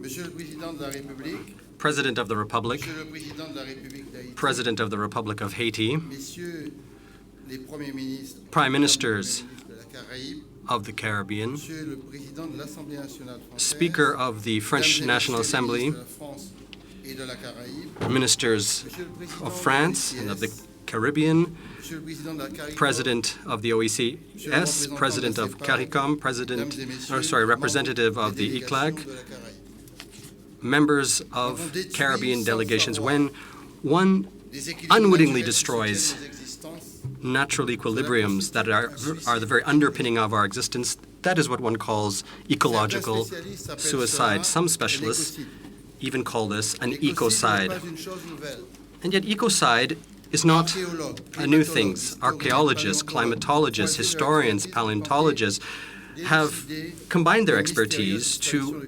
Monsieur le Président de la République, President of the Republic, Monsieur le Président de la République d'Haïti, President of the Republic of Haiti, Messieurs les Premiers ministres, Prime Ministers de la Caraïbe, of the Caribbean, Monsieur le Président de l'Assemblée nationale française, Speaker of the French Mesdames et National Messieurs les Assembly, ministres de la France et de la Caraïbe, Ministers Monsieur le Président of France and of the Caribbean, Monsieur le Président de la Caricom, President of the OECS, President of CARICOM, Representative of the ECLAC, de la Caraïbe. members of Caribbean delegations. When one unwittingly destroys natural equilibriums that are the very underpinning of our existence, that is what one calls ecological suicide. Some specialists even call this an ecocide. And yet ecocide is not a new thing. Archaeologists, climatologists, historians, paleontologists have combined their expertise to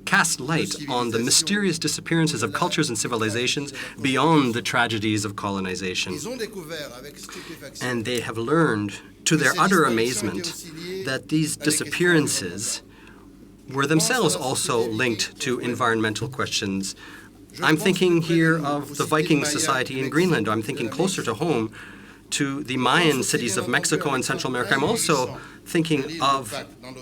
cast light on the mysterious disappearances of cultures and civilizations beyond the tragedies of colonization. And they have learned, to their utter amazement, that these disappearances were themselves also linked to environmental questions. I'm thinking here of the Viking society in Greenland. I'm thinking closer to home to the Mayan cities of Mexico and Central America. I'm also thinking of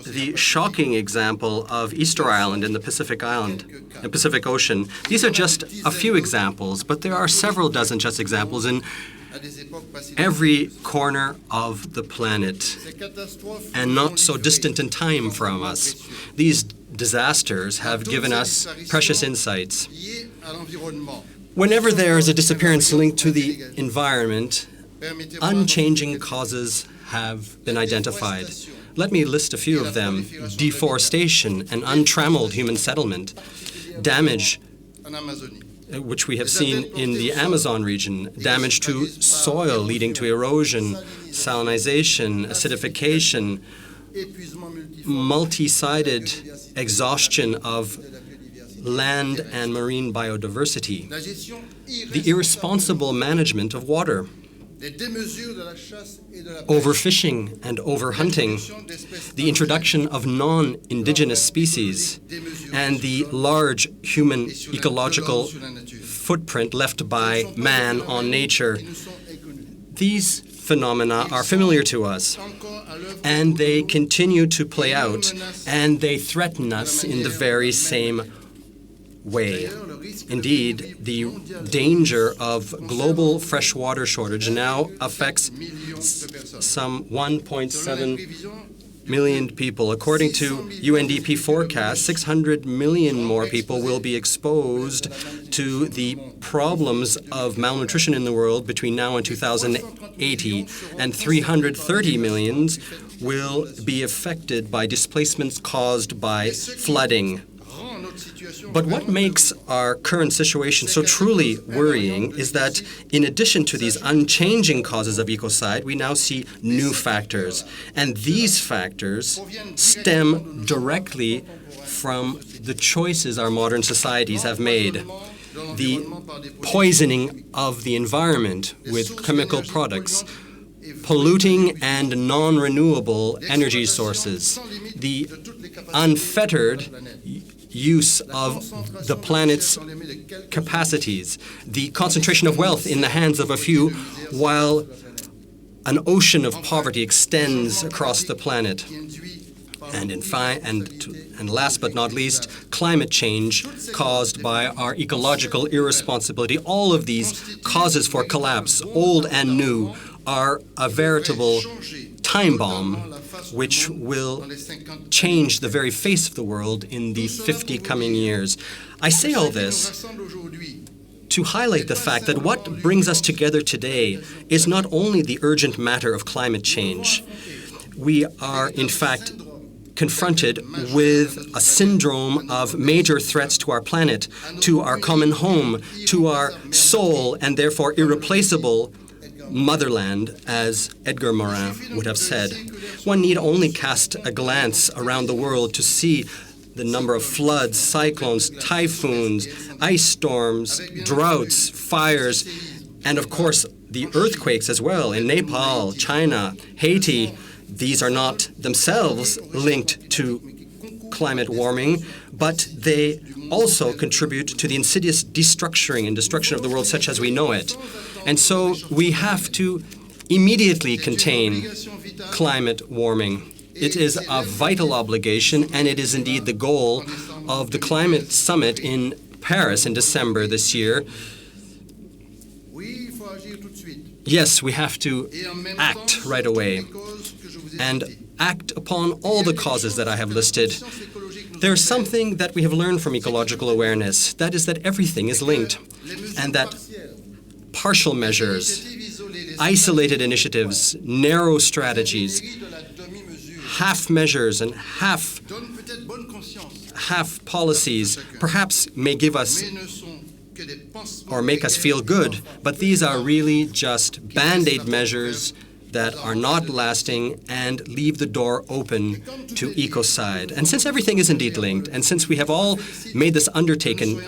the shocking example of Easter Island in the Pacific Ocean. These are just a few examples, but there are several dozen such examples in every corner of the planet, and not so distant in time from us. These disasters have given us precious insights. Whenever there is a disappearance linked to the environment, unchanging causes have been identified. Let me list a few of them: deforestation and untrammeled human settlement, damage, which we have seen in the Amazon region, damage to soil leading to erosion, salinization, acidification, multi-sided exhaustion of land and marine biodiversity, the irresponsible management of water, overfishing and overhunting, the introduction of non-indigenous species, and the large human ecological footprint left by man on nature. These phenomena are familiar to us, and they continue to play out, and they threaten us in the very same way. Indeed, the danger of global freshwater shortage now affects some 1.7 million people. According to UNDP forecasts, 600 million more people will be exposed to the problems of malnutrition in the world between now and 2080, and 330 million will be affected by displacements caused by flooding. But what makes our current situation so truly worrying is that in addition to these unchanging causes of ecocide, we now see new factors. And these factors stem directly from the choices our modern societies have made. The poisoning of the environment with chemical products, polluting and non-renewable energy sources, the unfettered use of the planet's capacities, the concentration of wealth in the hands of a few, while an ocean of poverty extends across the planet. And last but not least, climate change caused by our ecological irresponsibility. All of these causes for collapse, old and new, are a veritable time bomb which will change the very face of the world in the 50 coming years. I say all this to highlight the fact that what brings us together today is not only the urgent matter of climate change. We are, in fact, confronted with a syndrome of major threats to our planet, to our common home, to our soul, and therefore irreplaceable motherland, as Edgar Morin would have said. One need only cast a glance around the world to see the number of floods, cyclones, typhoons, ice storms, droughts, fires, and of course the earthquakes as well in Nepal, China, Haiti. These are not themselves linked to climate warming, but they also contribute to the insidious destructuring and destruction of the world such as we know it. And so we have to immediately contain climate warming. It is a vital obligation, and it is indeed the goal of the climate summit in Paris in December this year. Yes, we have to act right away and act upon all the causes that I have listed. There's something that we have learned from ecological awareness, that is that everything is linked, and that partial measures, isolated initiatives, narrow strategies, half measures and half policies perhaps may give us or make us feel good, but these are really just band-aid measures that are not lasting and leave the door open to ecocide. And since everything is indeed linked, and since we have all made this undertaking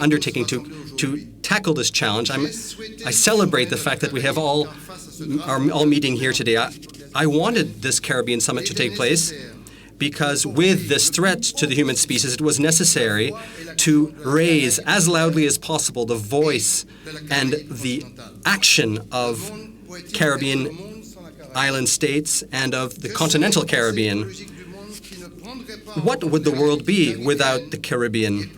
to tackle this challenge, I celebrate the fact that we have are all meeting here today. I wanted this Caribbean summit to take place because with this threat to the human species, it was necessary to raise as loudly as possible the voice and the action of Caribbean island states and of the continental Caribbean. What would the world be without the Caribbean?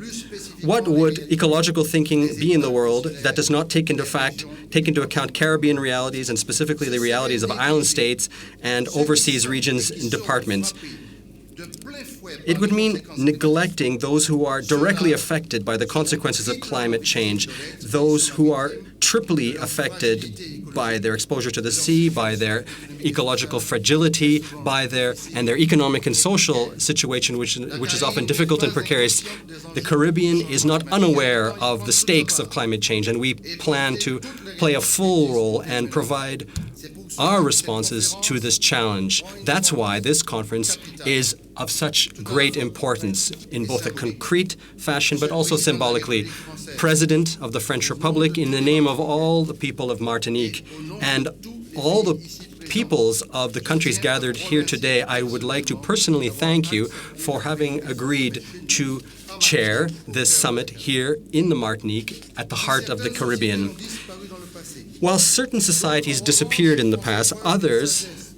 What would ecological thinking be in the world that does not take into account Caribbean realities and specifically the realities of island states and overseas regions and departments? It would mean neglecting those who are directly affected by the consequences of climate change, those who are triply affected by their exposure to the sea, by their ecological fragility, by their economic and social situation, which is often difficult and precarious. The Caribbean is not unaware of the stakes of climate change, and we plan to play a full role and provide our responses to this challenge. That's why this conference is of such great importance in both a concrete fashion but also symbolically. President of the French Republic, in the name of all the people of Martinique and all the peoples of the countries gathered here today, I would like to personally thank you for having agreed to chair this summit here in the Martinique at the heart of the Caribbean. While certain societies disappeared in the past, others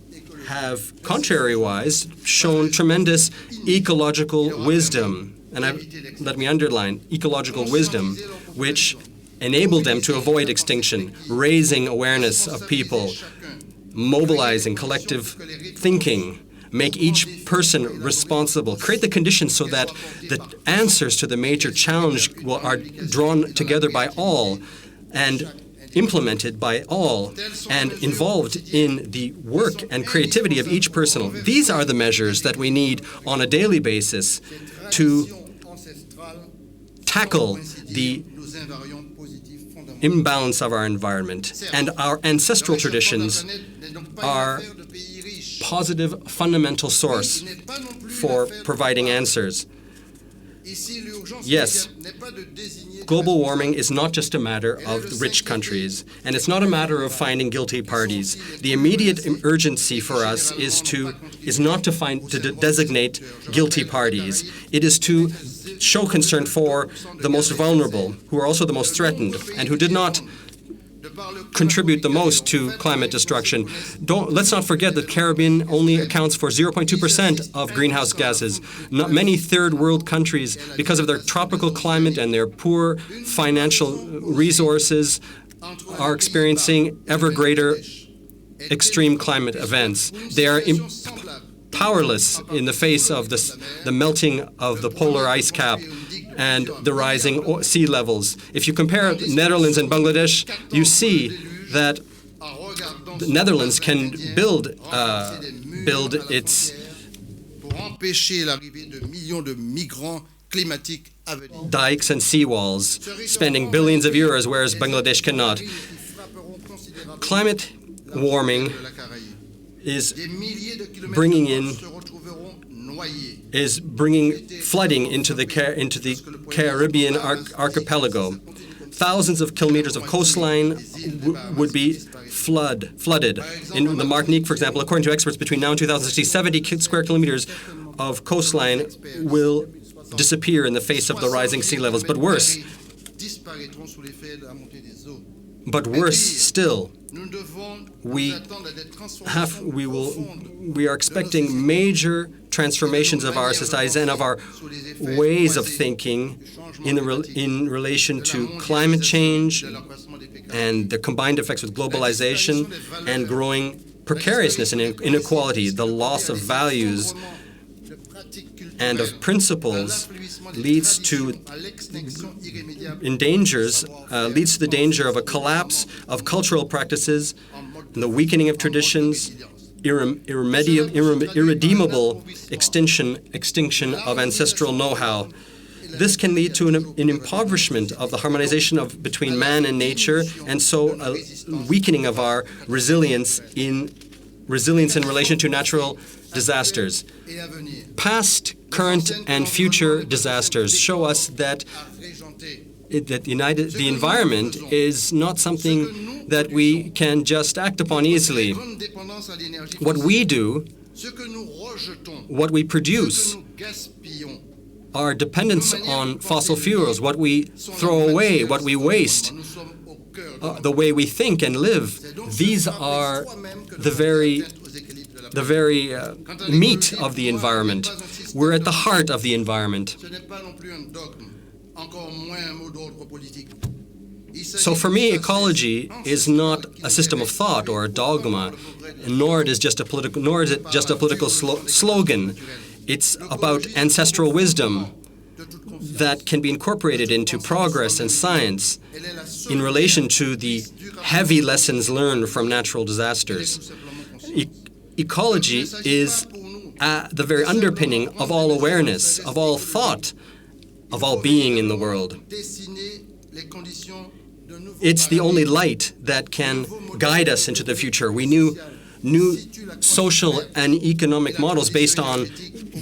have, contrary-wise, shown tremendous ecological wisdom. And let me underline, ecological wisdom, which enabled them to avoid extinction, raising awareness of people, mobilizing collective thinking, make each person responsible, create the conditions so that the answers to the major challenge are drawn together by all and implemented by all and involved in the work and creativity of each person. These are the measures that we need on a daily basis to tackle the imbalance of our environment. And our ancestral traditions are positive fundamental source for providing answers. Yes, global warming is not just a matter of rich countries, and it's not a matter of finding guilty parties. The immediate urgency for us is not to designate guilty parties. It is to show concern for the most vulnerable, who are also the most threatened, and who did not contribute the most to climate destruction. Let's not forget that Caribbean only accounts for 0.2% of greenhouse gases. Not many third world countries, because of their tropical climate and their poor financial resources, are experiencing ever greater extreme climate events. They are powerless in the face of the melting of the polar ice cap and the rising sea levels. If you compare Netherlands and Bangladesh, you see that the Netherlands can build its dikes and seawalls, spending billions of euros, whereas Bangladesh cannot. Climate warming is bringing flooding into the Caribbean archipelago. Thousands of kilometers of coastline would be flooded. In the Martinique, for example, according to experts, between now and 2060, 70 square kilometers of coastline will disappear in the face of the rising sea levels. But worse still, we are expecting major transformations of our societies and of our ways of thinking in relation to climate change and the combined effects with globalization and growing precariousness and inequality. The loss of values and of principles leads to the danger of a collapse of cultural practices, and the weakening of traditions, irredeemable extinction of ancestral know-how. This can lead to an impoverishment of the harmonization between man and nature, and so a weakening of our resilience in relation to natural disasters. Past, current, and future disasters show us that the environment is not something that we can just act upon easily. What we do, what we produce, our dependence on fossil fuels, what we throw away, what we waste, the way we think and live, these are the very meat of the environment. We're at the heart of the environment. So for me, ecology is not a system of thought or a dogma, nor is it just a political slogan. It's about ancestral wisdom that can be incorporated into progress and science in relation to the heavy lessons learned from natural disasters. Ecology is the very underpinning of all awareness, of all thought, of all being in the world. It's the only light that can guide us into the future. We new social and economic models based on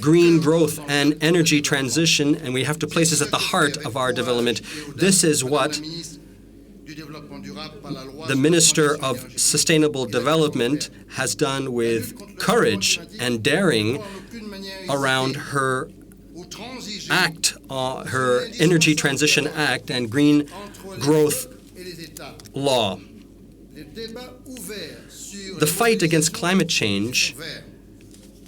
green growth and energy transition, and we have to place this at the heart of our development. This is what the Minister of Sustainable Development has done with courage and daring around her act, her Energy Transition Act and Green Growth Law. The fight against climate change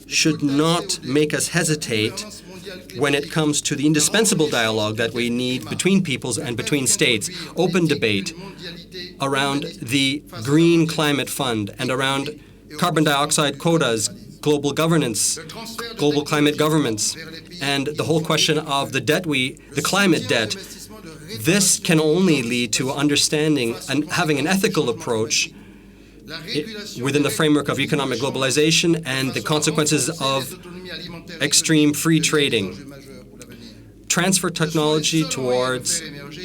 should not make us hesitate when it comes to the indispensable dialogue that we need between peoples and between states. Open debate around the Green Climate Fund and around carbon dioxide quotas, global governance, global climate governments, and the whole question of the climate debt. This can only lead to understanding and having an ethical approach within the framework of economic globalization and the consequences of extreme free trading. Transfer technology towards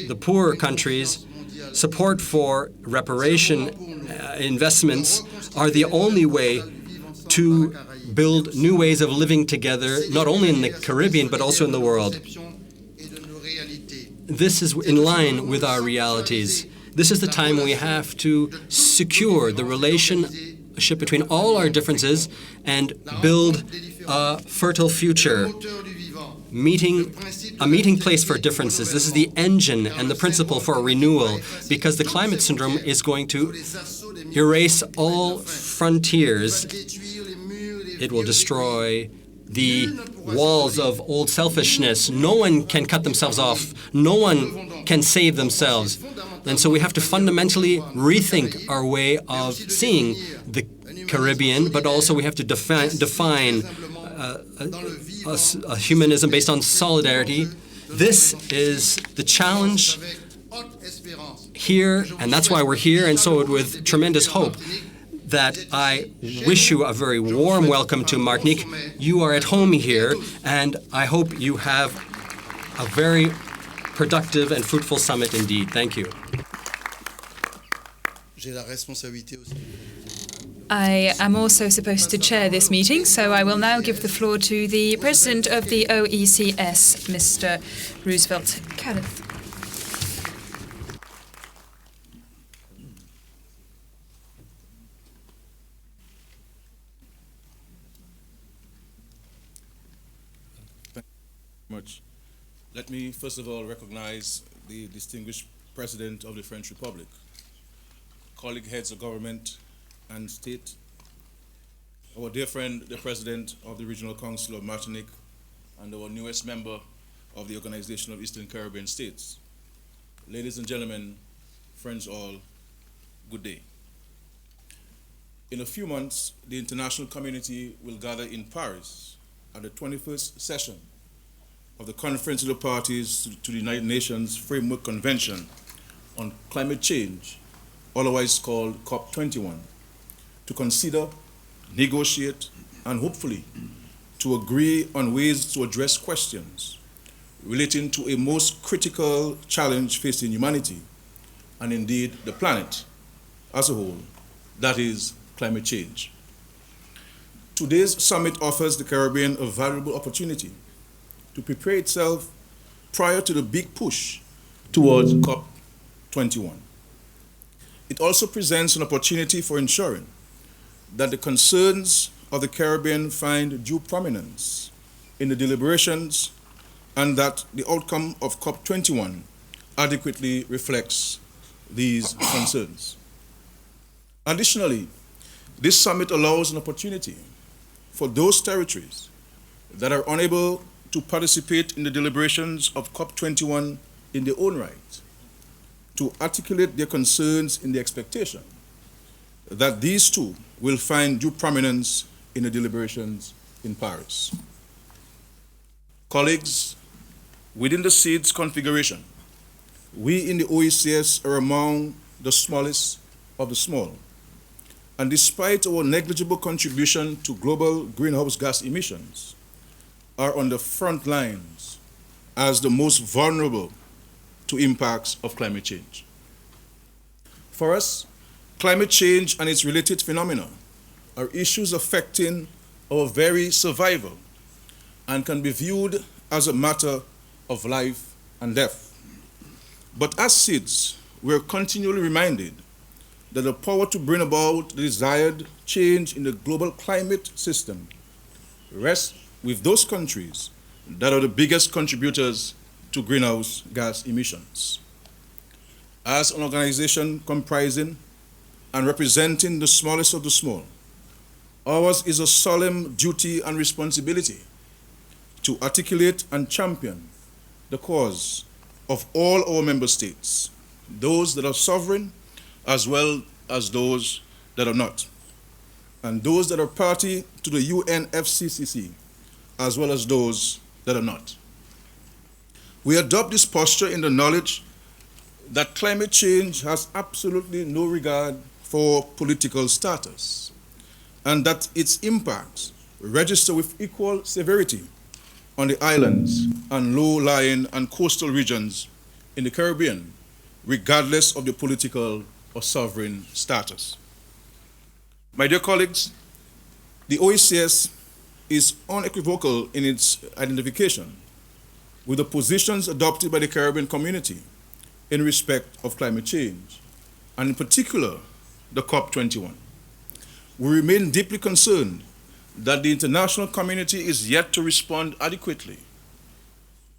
the poorer countries, support for reparation investments are the only way to build new ways of living together, not only in the Caribbean, but also in the world. This is in line with our realities. This is the time we have to secure the relationship between all our differences and build a fertile future, a meeting place for differences. This is the engine and the principle for renewal, because the climate syndrome is going to erase all frontiers. It will destroy the walls of old selfishness. No one can cut themselves off. No one can save themselves. And so we have to fundamentally rethink our way of seeing the Caribbean, but also we have to define a humanism based on solidarity. This is the challenge here, and that's why we're here, and so with tremendous hope that I wish you a very warm welcome to Martinique. You are at home here, and I hope you have a very productive and fruitful summit indeed. Thank you. I am also supposed to chair this meeting, so I will now give the floor to the President of the OECS, Mr. Roosevelt Careth. Much. me first of all recognize the distinguished President of the French Republic, colleague heads of government and state, our dear friend, the President of the Regional Council of Martinique, and our newest member of the Organization of Eastern Caribbean States. Ladies and gentlemen, friends all, good day. In a few months, the international community will gather in Paris at the 21st session of the Conference of the Parties to the United Nations Framework Convention on Climate Change, otherwise called COP21, to consider, negotiate, and hopefully to agree on ways to address questions relating to a most critical challenge facing humanity, and indeed the planet as a whole, that is climate change. Today's summit offers the Caribbean a valuable opportunity to prepare itself prior to the big push towards COP21. It also presents an opportunity for ensuring that the concerns of the Caribbean find due prominence in the deliberations and that the outcome of COP21 adequately reflects these concerns. Additionally, this summit allows an opportunity for those territories that are unable to participate in the deliberations of COP21 in their own right to articulate their concerns in the expectation that these too will find due prominence in the deliberations in Paris. Colleagues, within the SEEDS configuration, we in the OECS are among the smallest of the small. And despite our negligible contribution to global greenhouse gas emissions, are on the front lines as the most vulnerable to impacts of climate change. For us, climate change and its related phenomena are issues affecting our very survival and can be viewed as a matter of life and death. But as SEEDS, we are continually reminded that the power to bring about the desired change in the global climate system rests with those countries that are the biggest contributors to greenhouse gas emissions. As an organization comprising and representing the smallest of the small, ours is a solemn duty and responsibility to articulate and champion the cause of all our member states, those that are sovereign as well as those that are not, and those that are party to the UNFCCC as well as those that are not. We adopt this posture in the knowledge that climate change has absolutely no regard for political status, and that its impacts register with equal severity on the islands and low-lying and coastal regions in the Caribbean, regardless of the political or sovereign status. My dear colleagues, the OECS is unequivocal in its identification with the positions adopted by the Caribbean community in respect of climate change, and in particular, the COP21. We remain deeply concerned that the international community is yet to respond adequately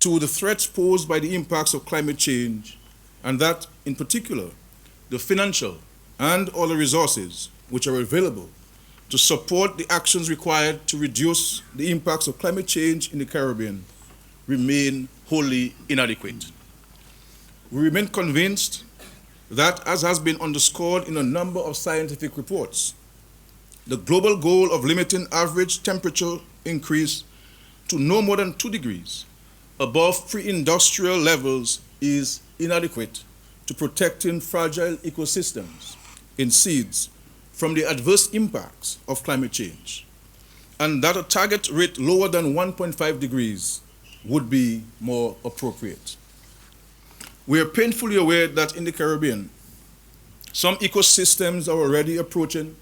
to the threats posed by the impacts of climate change, and that, in particular, the financial and other resources which are available to support the actions required to reduce the impacts of climate change in the Caribbean remain wholly inadequate. We remain convinced that, as has been underscored in a number of scientific reports, the global goal of limiting average temperature increase to no more than 2 degrees above pre-industrial levels is inadequate to protecting fragile ecosystems in SEEDS from the adverse impacts of climate change, and that a target rate lower than 1.5 degrees would be more appropriate. We are painfully aware that in the Caribbean, some ecosystems are already approaching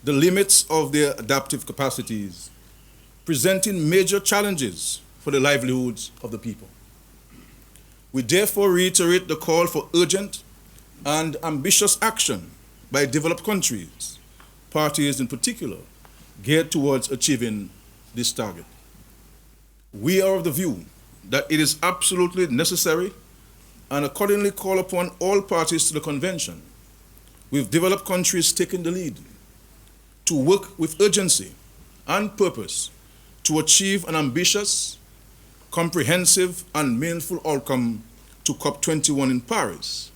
the limits of their adaptive capacities, presenting major challenges for the livelihoods of the people. We therefore reiterate the call for urgent and ambitious action by developed countries, parties in particular, geared towards achieving this target. We are of the view that it is absolutely necessary and accordingly call upon all parties to the convention, with developed countries taking the lead, to work with urgency and purpose to achieve an ambitious, comprehensive, and meaningful outcome to COP21 in Paris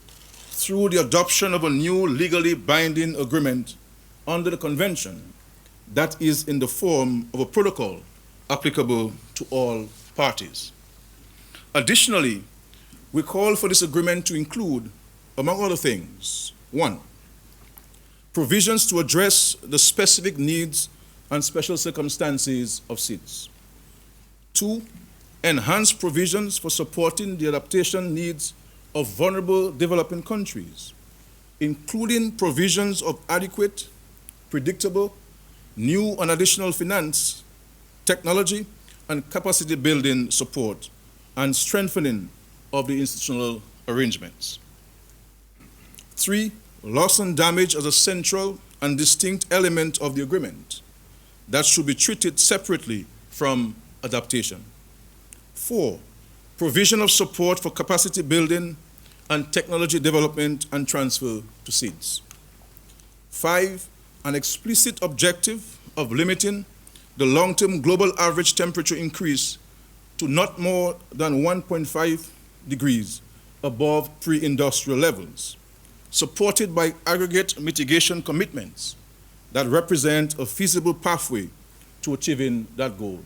through the adoption of a new legally binding agreement under the convention that is in the form of a protocol applicable to all parties. Additionally, we call for this agreement to include, among other things, 1, provisions to address the specific needs and special circumstances of SIDS. 2, enhanced provisions for supporting the adaptation needs of vulnerable developing countries, including provisions of adequate, predictable, new and additional finance, technology, and capacity building support, and strengthening of the institutional arrangements. 3, loss and damage as a central and distinct element of the agreement that should be treated separately from adaptation. 4, provision of support for capacity building and technology development and transfer to SIDS. 5, an explicit objective of limiting the long-term global average temperature increase to not more than 1.5 degrees above pre-industrial levels, supported by aggregate mitigation commitments that represent a feasible pathway to achieving that goal.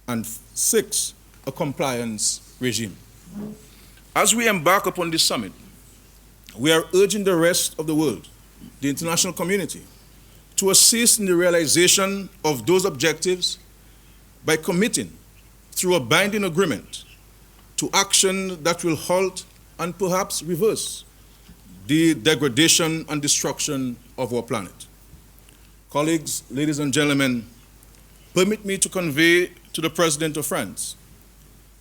And 6, a compliance regime. As we embark upon this summit, we are urging the rest of the world, the international community, to assist in the realization of those objectives by committing, through a binding agreement, to action that will halt and perhaps reverse the degradation and destruction of our planet. Colleagues, ladies and gentlemen, permit me to convey to the President of France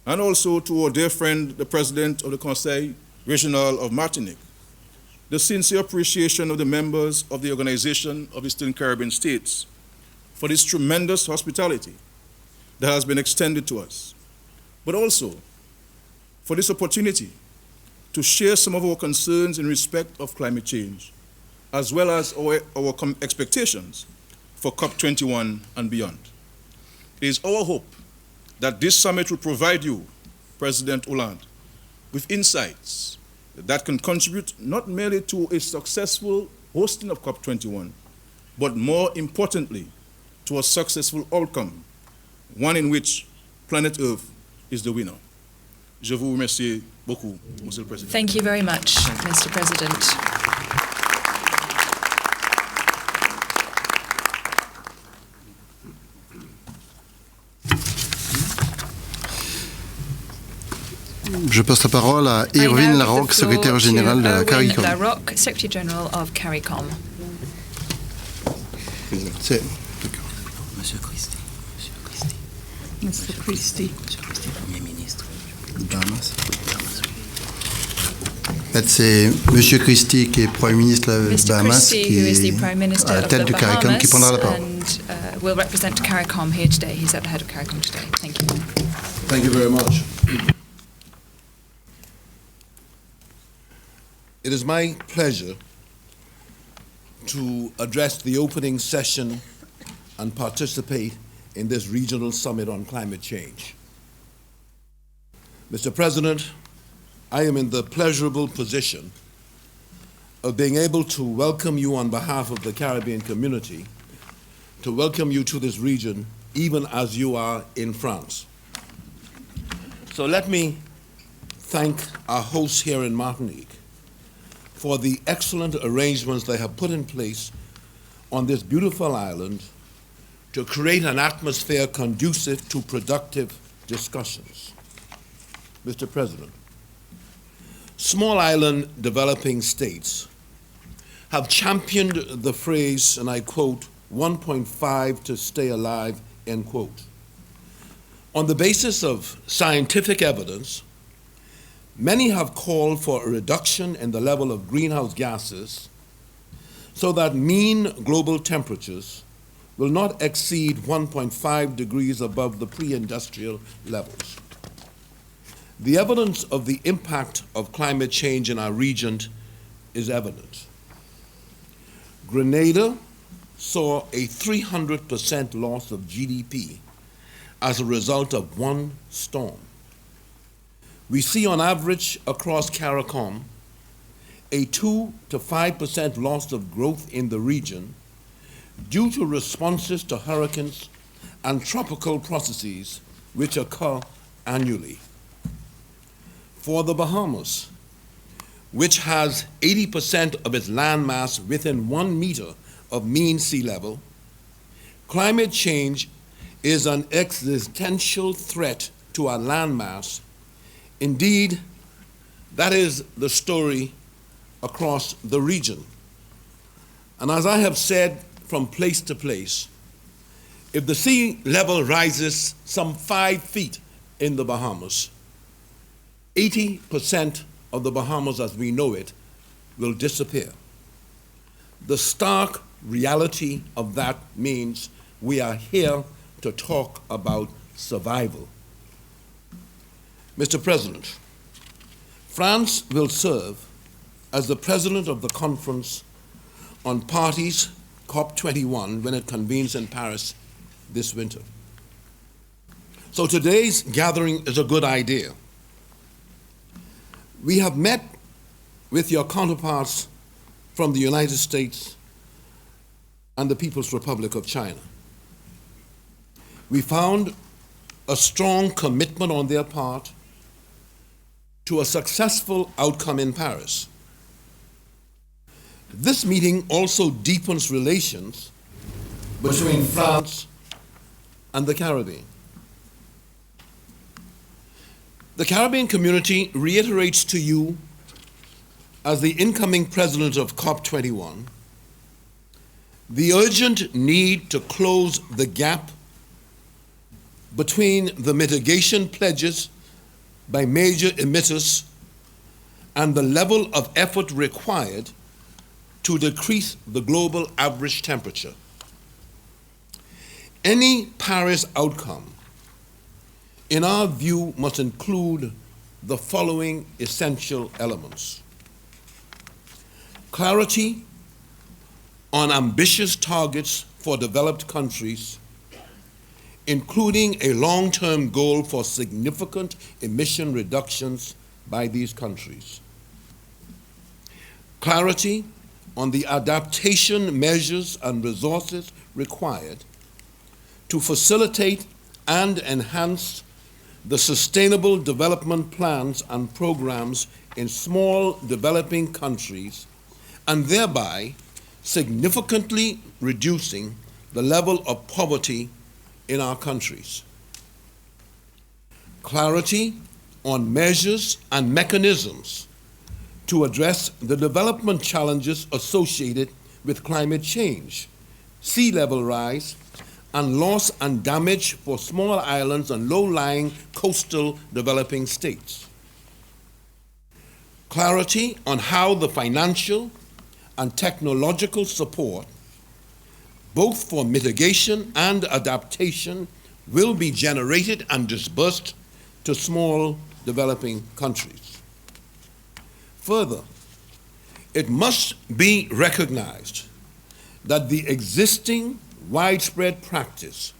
and also to our dear friend, the President of the Conseil Régional of Martinique, the sincere appreciation of the members of the Organization of Eastern Caribbean States for this tremendous hospitality that has been extended to us, but also for this opportunity to share some of our concerns in respect of climate change, as well as our expectations for COP21 and beyond. It is our hope that this summit will provide you, President Hollande, with insights that can contribute not merely to a successful hosting of COP21, but more importantly, to a successful outcome, one in which planet Earth is the winner. Je vous remercie beaucoup, Monsieur le Président. Thank you very much, Mr. President. Je passe la parole à Irvine Larocque, secrétaire général de la CARICOM. Larocque, Secretary General of CARICOM. C'est Monsieur Christie. Mr. Christie. Premier ministre. Bahamas. En fait, c'est Monsieur Christie qui est Premier ministre des Mr. Bahamas Christie, qui who is the est Prime Minister à la of tête the du CARICOM qui prendra la Bahamas parole. and will represent CARICOM here today. He's at the head of CARICOM today. Thank you. Thank you very much. It is my pleasure to address the opening session and participate in this regional summit on climate change. Mr. President, I am in the pleasurable position of being able to welcome you on behalf of the Caribbean community, to welcome you to this region, even as you are in France. So let me thank our hosts here in Martinique for the excellent arrangements they have put in place on this beautiful island to create an atmosphere conducive to productive discussions. Mr. President, small island developing states have championed the phrase, and I quote, 1.5 to stay alive, end quote. On the basis of scientific evidence, many have called for a reduction in the level of greenhouse gases so that mean global temperatures will not exceed 1.5 degrees above the pre-industrial levels. The evidence of the impact of climate change in our region is evident. Grenada saw a 300% loss of GDP as a result of one storm. We see on average across CARICOM a 2 to 5% loss of growth in the region due to responses to hurricanes and tropical processes which occur annually. For the Bahamas, which has 80% of its landmass within 1 meter of mean sea level, climate change is an existential threat to our landmass. Indeed, that is the story across the region. And as I have said from place to place, if the sea level rises some 5 feet in the Bahamas, 80% of the Bahamas as we know it will disappear. The stark reality of that means we are here to talk about survival. Mr. President, France will serve as the president of the Conference on Parties, COP21, when it convenes in Paris this winter. So today's gathering is a good idea. We have met with your counterparts from the United States and the People's Republic of China. We found a strong commitment on their part to a successful outcome in Paris. This meeting also deepens relations between France and the Caribbean. The Caribbean community reiterates to you, as the incoming president of COP21, the urgent need to close the gap between the mitigation pledges by major emitters and the level of effort required to decrease the global average temperature. Any Paris outcome, in our view, must include the following essential elements: clarity on ambitious targets for developed countries, including a long-term goal for significant emission reductions by these countries. Clarity on the adaptation measures and resources required to facilitate and enhance the sustainable development plans and programs in small developing countries, and thereby significantly reducing the level of poverty in our countries. Clarity on measures and mechanisms to address the development challenges associated with climate change, sea level rise, and loss and damage for small islands and low-lying coastal developing states. Clarity on how the financial and technological support, both for mitigation and adaptation, will be generated and disbursed to small developing countries. Further, it must be recognized that the existing widespread practice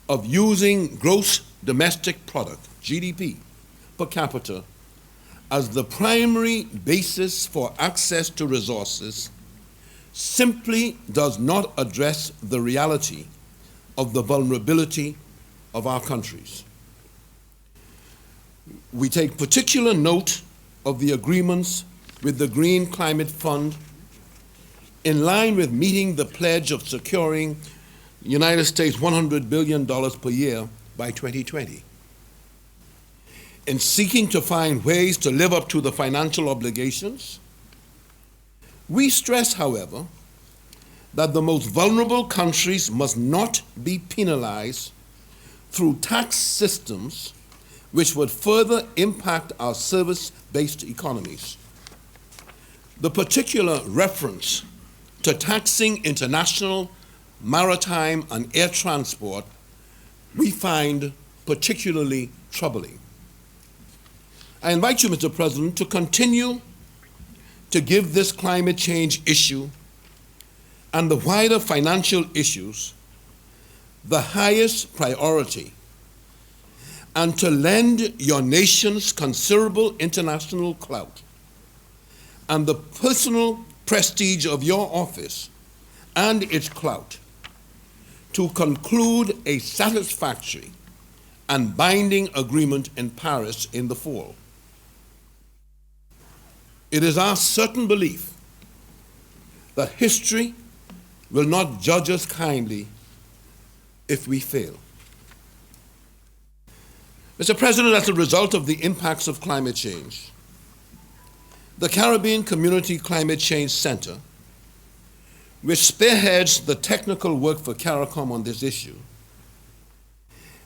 of using gross domestic product, GDP, per capita as the primary basis for access to resources simply does not address the reality of the vulnerability of our countries. We take particular note of the agreements with the Green Climate Fund in line with meeting the pledge of securing United States $100 billion per year by 2020. In seeking to find ways to live up to the financial obligations, we stress, however, that the most vulnerable countries must not be penalized through tax systems which would further impact our service-based economies. The particular reference to taxing international, maritime, and air transport we find particularly troubling. I invite you, Mr. President, to continue to give this climate change issue and the wider financial issues the highest priority, and to lend your nation's considerable international clout and the personal prestige of your office and its clout to conclude a satisfactory and binding agreement in Paris in the fall. It is our certain belief that history will not judge us kindly if we fail. Mr. President, as a result of the impacts of climate change, the Caribbean Community Climate Change Center, which spearheads the technical work for CARICOM on this issue,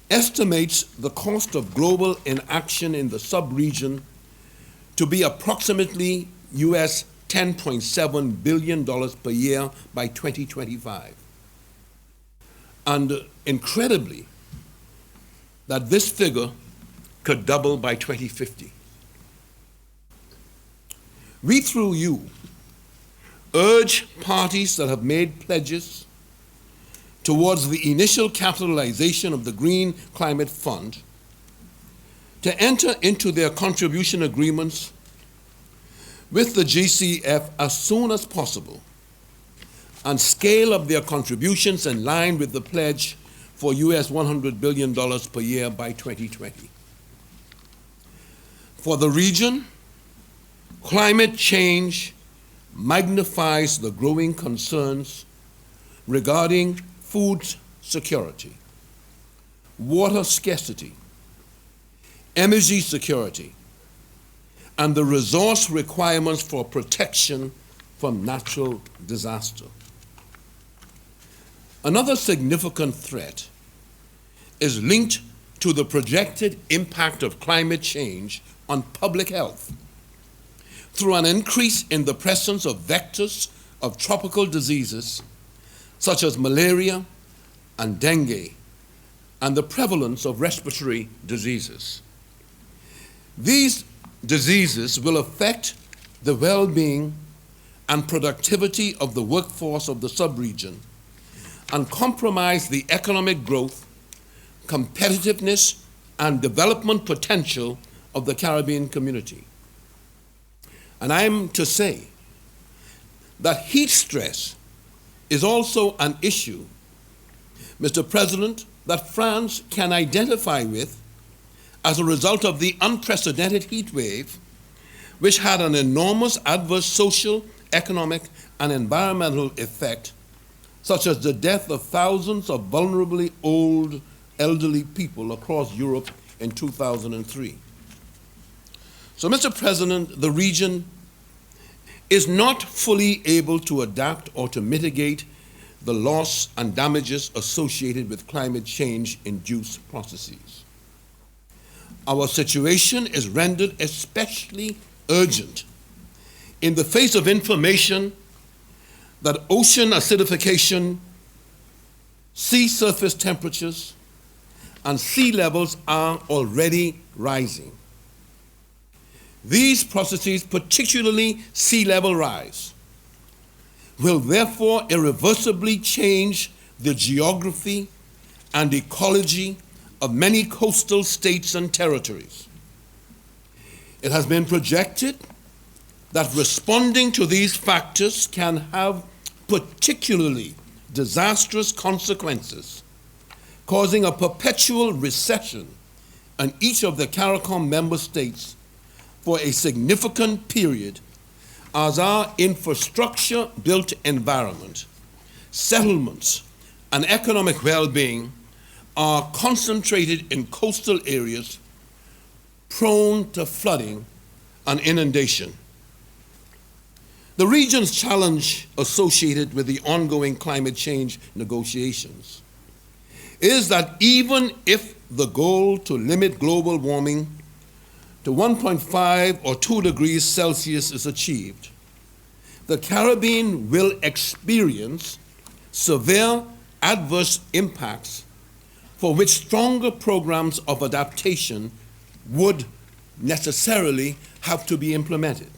estimates the cost of global inaction in the sub-region to be approximately US $10.7 billion per year by 2025. And incredibly, that this figure could double by 2050. We, through you, urge parties that have made pledges towards the initial capitalization of the Green Climate Fund to enter into their contribution agreements with the GCF as soon as possible and scale up their contributions in line with the pledge for US $100 billion per year by 2020. For the region, climate change magnifies the growing concerns regarding food security, water scarcity, energy security, and the resource requirements for protection from natural disaster. Another significant threat is linked to the projected impact of climate change on public health through an increase in the presence of vectors of tropical diseases such as malaria and dengue, and the prevalence of respiratory diseases. These diseases will affect the well-being and productivity of the workforce of the sub-region and compromise the economic growth, competitiveness, and development potential of the Caribbean community. And I'm to say that heat stress is also an issue, Mr. President, that France can identify with as a result of the unprecedented heat wave, which had an enormous adverse social, economic, and environmental effect, such as the death of thousands of vulnerably old, elderly people across Europe in 2003. So, Mr. President, the region is not fully able to adapt or to mitigate the loss and damages associated with climate change-induced processes. Our situation is rendered especially urgent in the face of information that ocean acidification, sea surface temperatures, and sea levels are already rising. These processes, particularly sea level rise, will therefore irreversibly change the geography and ecology of many coastal states and territories. It has been projected that responding to these factors can have particularly disastrous consequences, causing a perpetual recession in each of the CARICOM member states for a significant period, as our infrastructure-built environment, settlements, and economic well-being are concentrated in coastal areas prone to flooding and inundation. The region's challenge associated with the ongoing climate change negotiations is that even if the goal to limit global warming to 1.5 or 2 degrees Celsius is achieved, the Caribbean will experience severe adverse impacts for which stronger programs of adaptation would necessarily have to be implemented.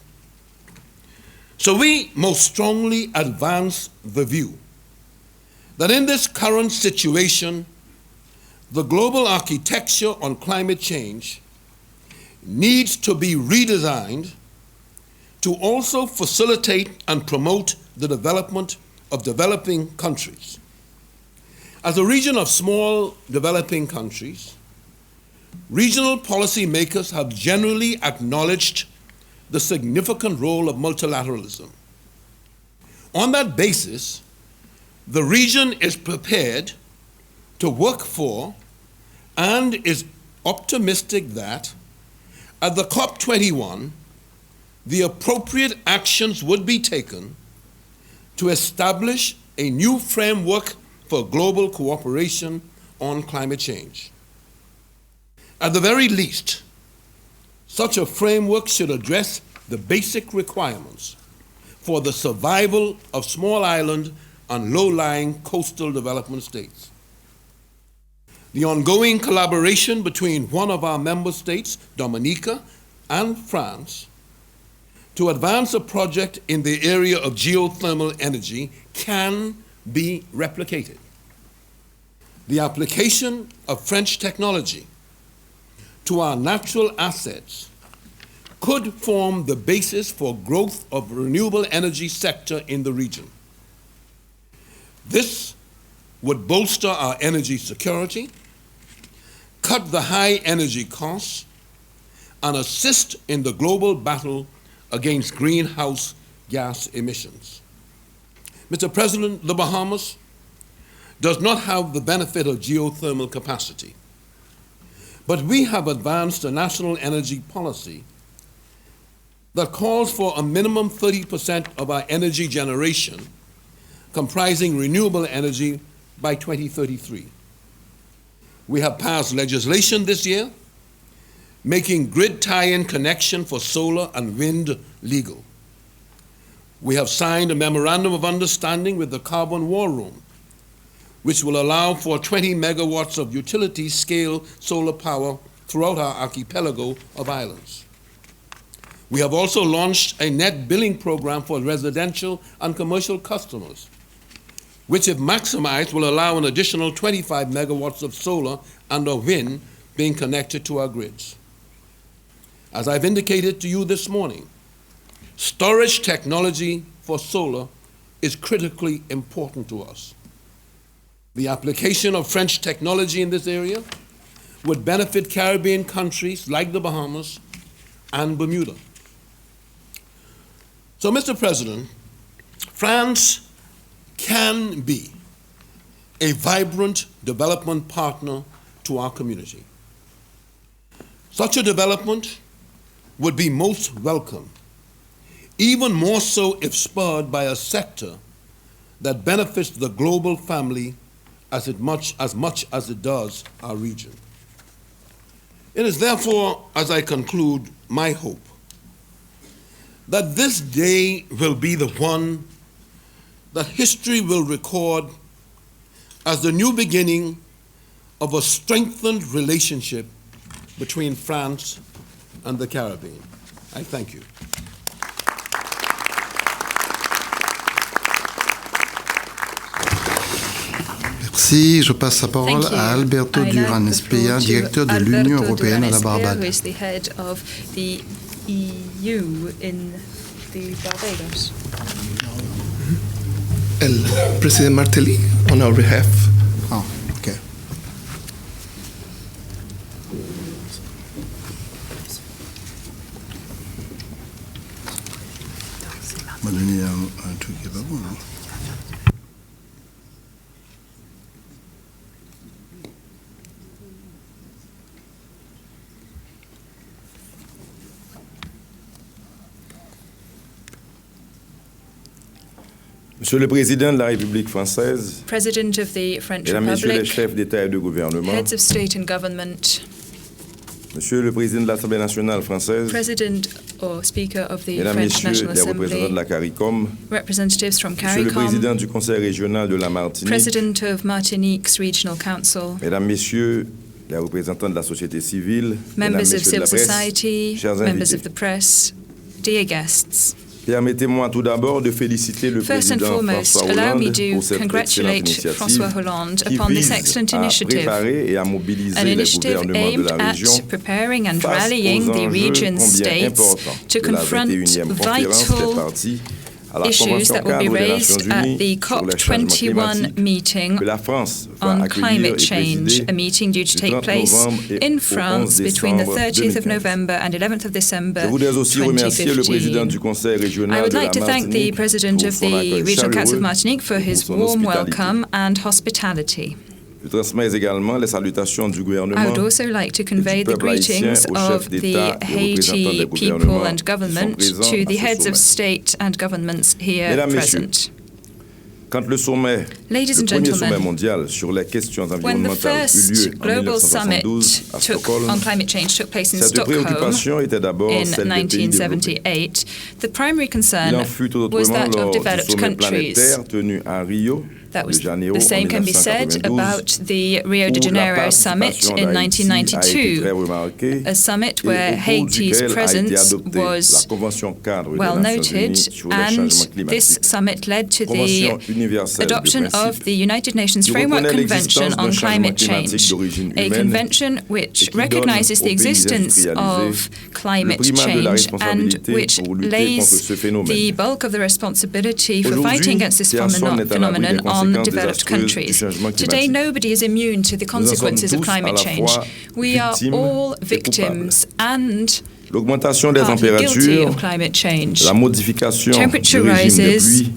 So we most strongly advance the view that in this current situation, the global architecture on climate change needs to be redesigned to also facilitate and promote the development of developing countries. As a region of small developing countries, regional policymakers have generally acknowledged the significant role of multilateralism. On that basis, the region is prepared to work for and is optimistic that at the COP21, the appropriate actions would be taken to establish a new framework for global cooperation on climate change. At the very least, such a framework should address the basic requirements for the survival of small island and low-lying coastal development states. The ongoing collaboration between one of our member states, Dominica, and France, to advance a project in the area of geothermal energy can be replicated. The application of French technology to our natural assets could form the basis for growth of renewable energy sector in the region. This would bolster our energy security, cut the high energy costs, and assist in the global battle against greenhouse gas emissions. Mr. President, the Bahamas does not have the benefit of geothermal capacity, but we have advanced a national energy policy that calls for a minimum 30% of our energy generation comprising renewable energy by 2033. We have passed legislation this year making grid tie-in connection for solar and wind legal. We have signed a memorandum of understanding with the Carbon War Room, which will allow for 20 megawatts of utility-scale solar power throughout our archipelago of islands. We have also launched a net billing program for residential and commercial customers, which, if maximized, will allow an additional 25 megawatts of solar and or wind being connected to our grids. As I've indicated to you this morning, storage technology for solar is critically important to us. The application of French technology in this area would benefit Caribbean countries like the Bahamas and Bermuda. So, Mr. President, France can be a vibrant development partner to our community. Such a development would be most welcome, even more so if spurred by a sector that benefits the global family as much as it does our region. It is therefore, as I conclude, my hope that this day will be the one that history will record as the new beginning of a strengthened relationship between France and the Caribbean. I thank you. Merci. Je passe la parole à Alberto Duran Espea, directeur de l'Union européenne à la Barbade. Who is the head of the EU in the Barbados. El President Martelly, on our behalf. Oh, okay. On va donner un truc qui est pas bon, non? Monsieur le Président de la République française, President of the French Mesdames, Messieurs les Republic, chefs d'État et de gouvernement, heads of state and government, Monsieur le Président de l'Assemblée nationale française, President or Speaker of the Mesdames, French Messieurs National les représentants de Assembly, la CARICOM, representatives from Monsieur le CARICOM, Président du Conseil régional de la Martinique, President of Martinique's Regional Council, Mesdames, Messieurs les représentants de la société civile, mesdames, members of messieurs de civil la presse, society, chers members invités. of the press, dear guests. Permettez-moi tout d'abord de féliciter le First and président foremost, François allow me Hollande to pour cette excellente congratulate initiative François Hollande qui upon this vise excellent à initiative, préparer et à mobiliser an les initiative gouvernements de aimed la at région preparing and face rallying aux the enjeux region's combien states importants to de la confront 21e conférence des vital parties à la issues Convention that will be cadre des raised Nations at Unies the sur le changement COP21 climatique meeting que la France va on accueillir climate et change, présider a meeting due to du take 30 place novembre et in au 11 France between the décembre 30th of 2015. November and 11th of December Je voudrais aussi remercier le président 2015. du Conseil I régional would de la like to thank the Martinique President pour of son the accueil Regional Council of chaleureux Martinique for et his pour son warm hospitalité. welcome and hospitality. Je transmets également les salutations du I gouvernement would also like to et convey du the peuple haïtien greetings aux of chefs the d'État et aux représentants Haiti des people gouvernements and qui sont government présents to à the ce heads of sommet. state and governments here Mesdames, Messieurs, present. quand le sommet, Ladies le and premier sommet gentlemen, mondial sur les questions when the environnementales eut lieu first en global summit 1972 à Stockholm, on climate change took place in cette Stockholm préoccupation était d'abord in celle des pays développés. 1978, the primary Il concern en fut tout was autrement that of lors du developed sommet countries. planétaire tenu à Rio That de was Janeiro the same en can be said 1992, about the Rio de où la Janeiro summit participation in d'Haïti a été très 1992, remarquée a summit et where au cours Haiti's duquel a été presence adoptée la was Convention cadre des well Nations noted, Unies sur le and changement this climatique. summit led to the Convention universelle de adoption of principe the United Nations qui Framework reconnaît Convention l'existence on d'un changement climate climatique change, d'origine a humaine convention et which qui donne recognizes aux the pays existence industrialisés of le climate primat de la change and responsabilité which pour lutter contre lays ce phénomène. the bulk of the responsibility for Aujourd'hui, fighting against this personne n'est à l'abri des phenomenon on conséquences developed désastreuses du countries. changement Today, climatique. nobody is immune to the Nous en sommes consequences of tous à climate la change. fois We are victimes all et victims and L'augmentation des partly guilty températures, of climate change. la modification Temperature du régime des rises, pluies,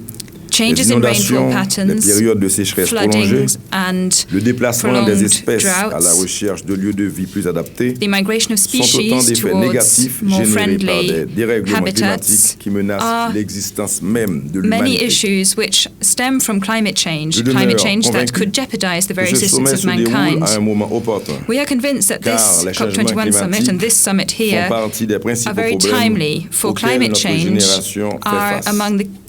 changes les in rainfall inondations, les patterns, périodes de sécheresse prolongées, floodings and le déplacement des prolonged espèces à la droughts, recherche de lieux de vie plus adaptés the migration of sont autant species d'effets towards négatifs more générés par des friendly dérèglements habitats climatiques qui menacent are l'existence même de many l'humanité. issues which stem from climate change Je demeure that convaincu could jeopardize the very que ce existence sommet of se déroule mankind. à un moment opportun, We are convinced that car this les changements COP21 summit and this summit font here partie des are principaux very problèmes timely for auxquels climate notre change génération fait face.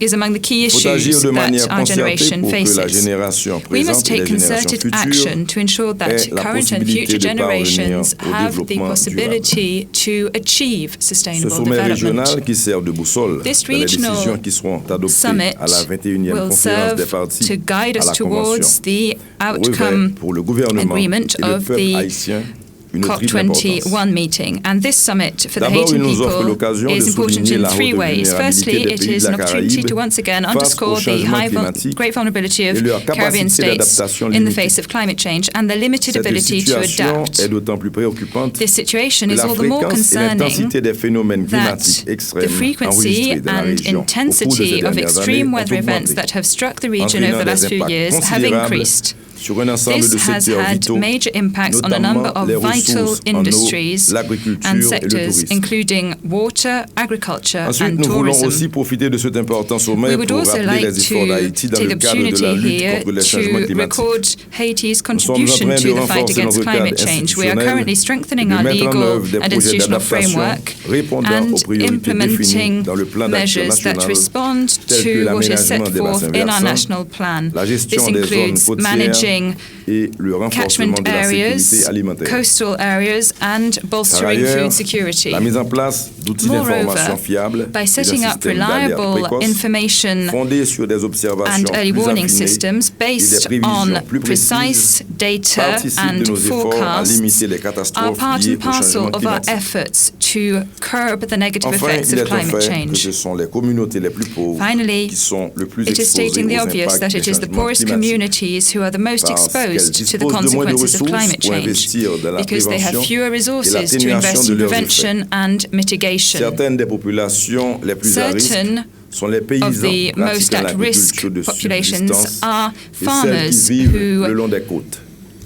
is among the key Il faut agir issues de manière that our concertée generation pour que la faces. génération We must présente et take les générations concerted futures action to ensure that aient la current and possibilité future de parvenir generations au have the développement possibility to achieve Ce sustainable sommet development. régional qui sert de boussole This dans les regional décisions qui seront adoptées summit à la 21e will conférence serve des parties to guide à us la towards Convention the revêt outcome pour le gouvernement agreement et le of peuple the haïtien une triple importance. COP21 meeting. And this summit for the D'abord, il Haitian nous offre people l'occasion de is important souligner in la three haute ways. Firstly, vulnérabilité des it pays is de an la opportunity Caraïbe to once again face underscore au the changement high climatique great vulnerability of et leur Caribbean capacité states d'adaptation in the limitée. face of climate change and the limited Cette ability to situation adapt. est d'autant plus préoccupante This situation que is la all the more fréquence et concerning l'intensité des phénomènes that climatiques the extrêmes frequency enregistrés dans la and région au cours de ces intensity of dernières extreme années weather ont events augmenté, that have struck the region entraînant over the last des few impacts years have considérables increased. sur un ensemble de This has secteurs had vitaux, major impacts on a notamment number of les vital ressources en eau, industries l'agriculture and et le sectors, tourisme. including water, agriculture Ensuite, and nous voulons tourism. aussi profiter de cet important sommet We would pour also rappeler like les efforts to d'Haïti dans take le the cadre de la opportunity lutte here contre les changements to climatiques. record Haiti's Nous sommes en contribution train de to the fight renforcer against notre climate cadre change. We are institutionnel currently et strengthening de our mettre en legal œuvre des and projets institutional d'adaptation framework répondant aux and priorités définies implementing dans le plan d'action measures that national respond tels que to what is l'aménagement set des forth bassins in our versants, national plan. la This gestion des zones includes côtières managing et le renforcement catchment de la sécurité areas, alimentaire. coastal areas, and Par bolstering ailleurs, food security. la mise en place d'outils d'information fiables By et d'un setting up système d'alerte reliable précoce information fondé sur des observations and early plus warning affinées systems et des based prévisions on plus précises precise data participent de and nos efforts à forecasts limiter les are catastrophes part liées and au parcel changement of our climatique. efforts to curb the negative Enfin, effects il of est un climate fait que change. ce sont les communautés les plus pauvres Finally, qui sont le plus it is exposées stating the aux obvious impacts that des it is the changements poorest climatiques. communities who are the most Parce qu'elles exposed to the disposent de moins de consequences of ressources climate pour change investir dans la because they have prévention fewer et resources to l'atténuation invest de in leurs prevention and mitigation. Certaines des populations les plus à risque Certain sont les of paysans the most pratiquant at-risk l'agriculture de populations subsistance are et celles farmers qui vivent who le long des côtes.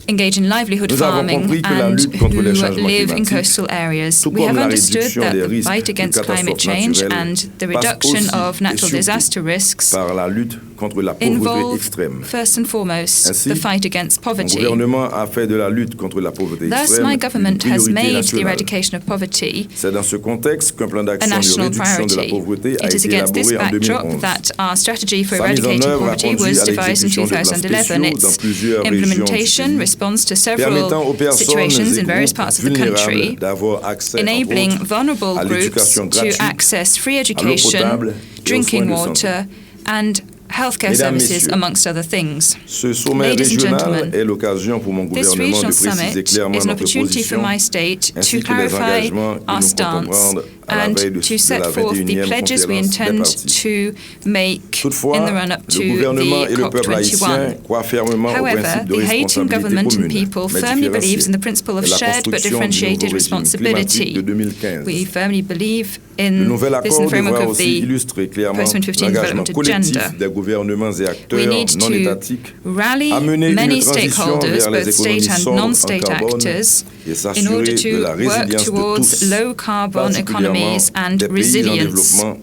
engage in livelihood Nous avons farming compris que la and lutte contre who les changements live in climatiques, coastal areas. tout We have comme la understood réduction that des the risques fight de against climate catastrophes change naturelles and the passe reduction aussi of et natural surtout disaster risks par la lutte contre la pauvreté involve, extrême. first and foremost, Ainsi, the fight against Mon poverty. gouvernement a fait de la lutte contre la pauvreté Thus, extrême my une government has priorité made the nationale. eradication of poverty C'est dans ce contexte qu'un plan a d'action de national réduction de la priority. pauvreté a It is été against this élaboré en backdrop 2011. that our strategy for Sa mise en eradicating œuvre a poverty conduit was à devised in l'exécution de plans 2011. spéciaux dans Its plusieurs régions du implementation pays, responds to permettant aux several personnes situations et in various groupes parts of the vulnérables country, d'avoir accès, enabling entre autres, vulnerable à groups l'éducation to gratuite, access free à l'eau education, potable et aux drinking soins de santé. water, and healthcare Mesdames, services, Messieurs, amongst other things. Ce sommet Ladies and régional gentlemen, est l'occasion pour mon this gouvernement de regional préciser summit clairement is an notre opportunity for position my state ainsi to que les clarify engagements que our nous comptons stance prendre à la and veille de to set la forth the 21e pledges we conférence des intend partis. to make Toutefois, in the run-up le to gouvernement the et le peuple haïtien COP21. croient fermement au However, principe de the Haitian responsabilité government and commune, people mais firmly believes in the différenciée, principle of et la shared but construction du differentiated nouveau régime climatique responsibility. de 2015. We firmly believe Le in nouvel this in accord the framework devra of aussi the illustrer clairement post-2015 l'engagement development collectif agenda. des gouvernements et We acteurs need non to étatiques rally à mener many une transition stakeholders, vers les both state économies and sobres en non-state carbone actors, et in s'assurer order de to la work résilience de towards tous, low carbon economies and des pays en resilience développement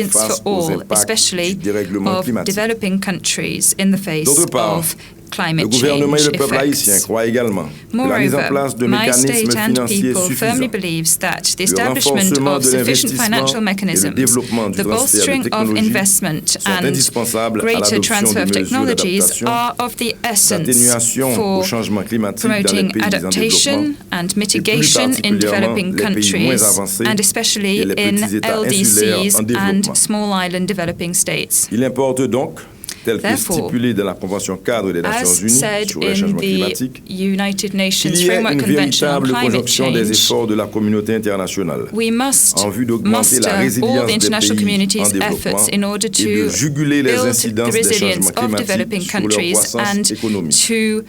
for face aux all, impacts especially du dérèglement of climatique. developing countries in the face D'autre part, of le climate gouvernement et change le peuple haïtien effects. croient également que la mise en Moreover, place de my mécanismes state and financiers people firmly suffisants, believes that the le establishment renforcement of de sufficient l'investissement financial et le mechanisms, développement du the transfert de bolstering of technologies investment sont and indispensables à greater l'adoption transfer de of mesures technologies d'adaptation, are of the essence d'atténuation au for changement climatique dans les promoting pays en adaptation développement, and et plus mitigation in particulièrement developing les pays countries, moins avancés and especially et les in petits États insulaires LDCs en and développement. small island developing states. Il importe donc, tel que Therefore, stipulé dans la Convention cadre des Nations as Unies said sur le in changement the climatique, United Nations qu'il y ait Framework une Convention on véritable Climate conjonction des Change, efforts de la communauté internationale we must en vue d'augmenter muster la all résilience the des international pays en community's développement efforts in order et de to juguler les build the incidences des resilience changements of developing climatiques sur leur countries croissance and économique. to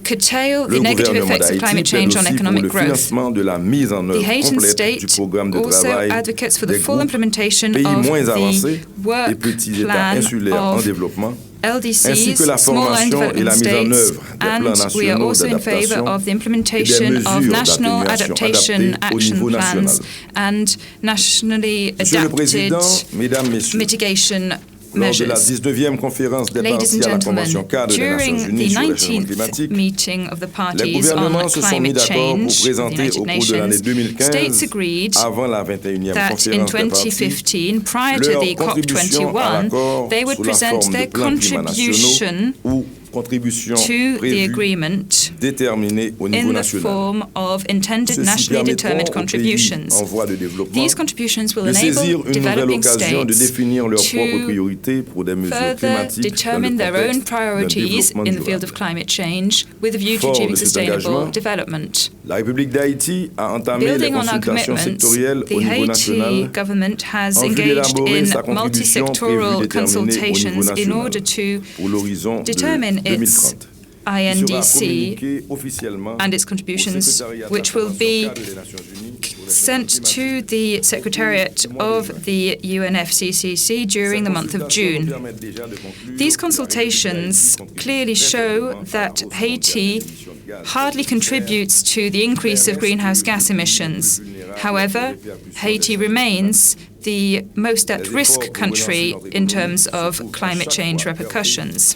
curtail Le the negative gouvernement effects of d'Haïti climate plaide change on aussi pour economic le growth. financement de la mise en The œuvre Haitian complète du state programme de also travail advocates for the des full groupes implementation pays of moins the avancés et work petits États plan insulaires en of développement, ainsi LDCs, que la small land formation et la development mise en states, œuvre des plans and we are nationaux also in favor d'adaptation of the et des implementation of mesures national d'atténuation adaptation adaptées au action niveau plans national. and nationally Monsieur le adapted Président, Mesdames, Messieurs, mitigation lors de la measures. 19e conférence des Ladies partis and à la gentlemen, Convention cadre des Nations during Unies the sur le changement 19th climatique, meeting of the les parties on gouvernements se sont mis climate d'accord pour change of the présenter United au cours de l'année Nations, 2015, states agreed avant la 21e that in conférence des partis, 2015, prior to leur the contribution à COP21, l'accord they would sous la present forme de their plans climat contribution nationaux ou contributions to the prévues agreement déterminées au niveau in the national. form of intended Ceci nationally permettra determined aux pays contributions. en voie de développement These contributions will de saisir enable une nouvelle developing occasion de states définir leurs propres to priorités pour des mesures further climatiques dans le determine their own contexte d'un priorities développement in the field of durable. climate change with a view to Fort achieving de cet sustainable engagement, development. La République d'Haïti a entamé les Building on our consultations commitments, sectorielles the au niveau Haiti national government has en vue engaged d'élaborer in sa contribution prévue multi-sectoral déterminée au niveau consultations in national order to pour l'horizon de determine its 2030. Qui sera INDC communiqué officiellement and its au contributions, secrétariat de which la will Convention be cadre des Nations Unies sur le sent changement to climatique. the Secretariat of the UNFCCC during the month of June. These consultations clearly show that Haiti hardly contributes to the increase of greenhouse gas emissions. However, Haiti remains the most at-risk country in terms of climate change repercussions.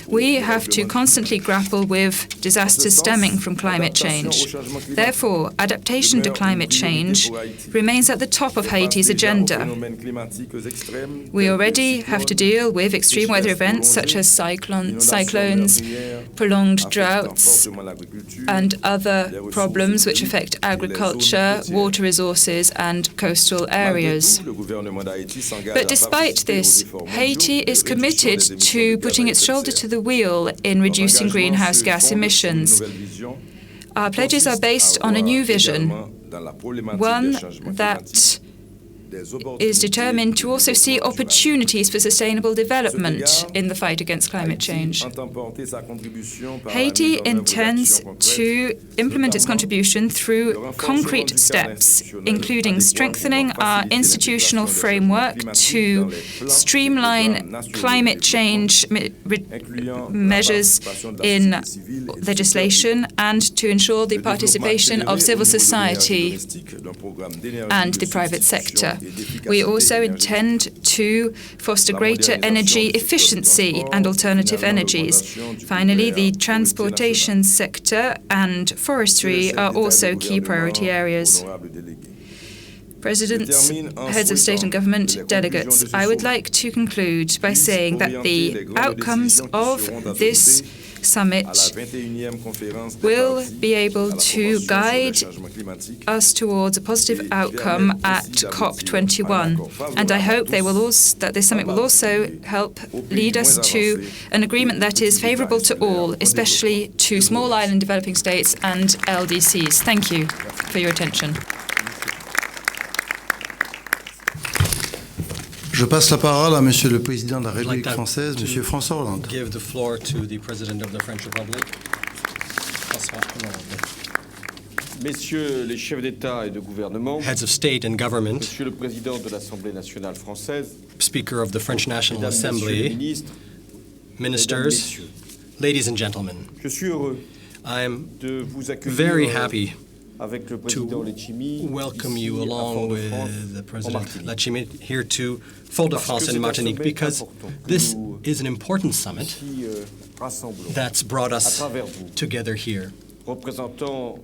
We have to constantly grapple with disasters stemming from climate change. Therefore, adaptation to climate change remains at the top of Haiti's agenda. We already have to deal with extreme weather events such as cyclones, prolonged droughts, and other problems which affect agriculture, water resources, and coastal areas. But despite this, Haiti is committed to putting its shoulder to the wheel in reducing greenhouse gas emissions. Our pledges are based on a new vision, one that is determined to also see opportunities for sustainable development in the fight against climate change. Haiti intends to implement its contribution through concrete steps, including strengthening our institutional framework to streamline climate change measures in legislation and to ensure the participation of civil society and the private sector. We also intend to foster greater energy efficiency and alternative energies. Finally, the transportation sector and forestry are also key priority areas. Presidents, heads of state and government, delegates, I would like to conclude by saying that the outcomes of this summit will be able to guide us towards a positive outcome at COP21. And I hope that this summit will also help lead us to an agreement that is favourable to all, especially to small island developing states and LDCs. Thank you for your attention. Je passe la parole à Monsieur le Président de la République française, Monsieur François Hollande. Give the floor to the President of the French Republic, François Hollande. Messieurs les chefs d'État et de gouvernement, Heads of state and government, Monsieur le Président de l'Assemblée nationale française, Speaker of the French National Mesdames, Messieurs les Assembly, ministres, ministers, Mesdames, Messieurs, ladies and gentlemen, je suis heureux I'm de vous accueillir very happy avec le président Letchimy welcome ici you à along Fort-de-France, with the en President Martinique. Letchimy here to Fort-de-France in Parce que Martinique, c'est un sommet because important que this nous is an important summit ici, rassemblons that's brought à us travers vous, together here. représentants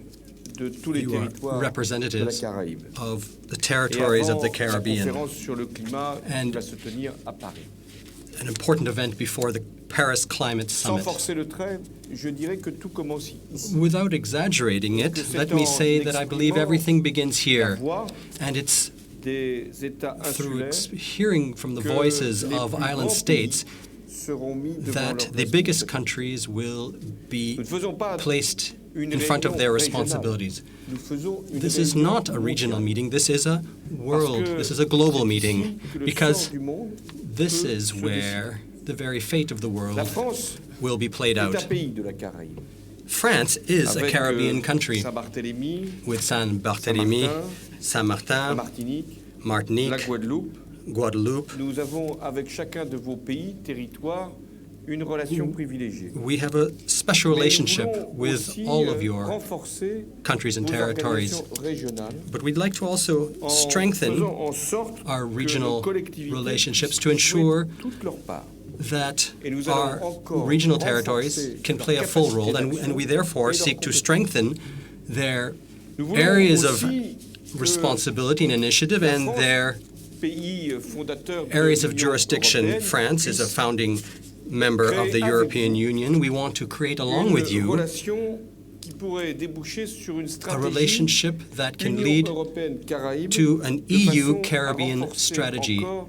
de tous les You are territoires de la representatives Caraïbe. of the Et territories avant of the la Caribbean, conférence sur le climat qui And va se tenir à Paris. an important event before the Paris Climate Sans Summit. forcer le trait, je dirais que tout commence ici. Without exaggerating it, let me say that I believe everything begins La here, voix and it's des États through insulaires hearing from the que voices les of plus island grands states seront mis devant that leurs the biggest responsabilités. countries will be Nous ne faisons pas placed une in front of their réunion régionale. responsibilities. Nous faisons une This is réunion not a regional mondiale. meeting, this is a world, Parce que this is a global c'est meeting, ici que le because sort du monde this peut is se where the very fate of the La world France will be played est un out. pays de la Caraïbe. France is a Avec, Caribbean country Saint-Barthélemy, with Saint-Barthélemy, la Saint-Martin, Martinique, la Martinique, Guadeloupe. Guadeloupe. Nous avons avec chacun de vos pays, territoires, une relation privilégiée. We have a special Mais nous relationship voulons with aussi, all of your renforcer countries and nos territories, organisations régionales but we'd like to also en strengthen faisant en sorte our que regional nos collectivités relationships to jouent ensure toute leur part. that Et nous allons our encore regional renforcer territories can leur play a full role, capacité and we d'action therefore et leur seek to compétence. strengthen their Nous voulons areas of aussi responsibility and initiative la and France, their pays fondateur de areas of l'Union jurisdiction. européenne, France is a puisse founding member of the créer European avec vous Union. We want to create along une with you relation qui pourrait déboucher sur une a stratégie relationship that can Union lead européenne-Caraïbe to an de façon EU à Caribbean renforcer strategy encore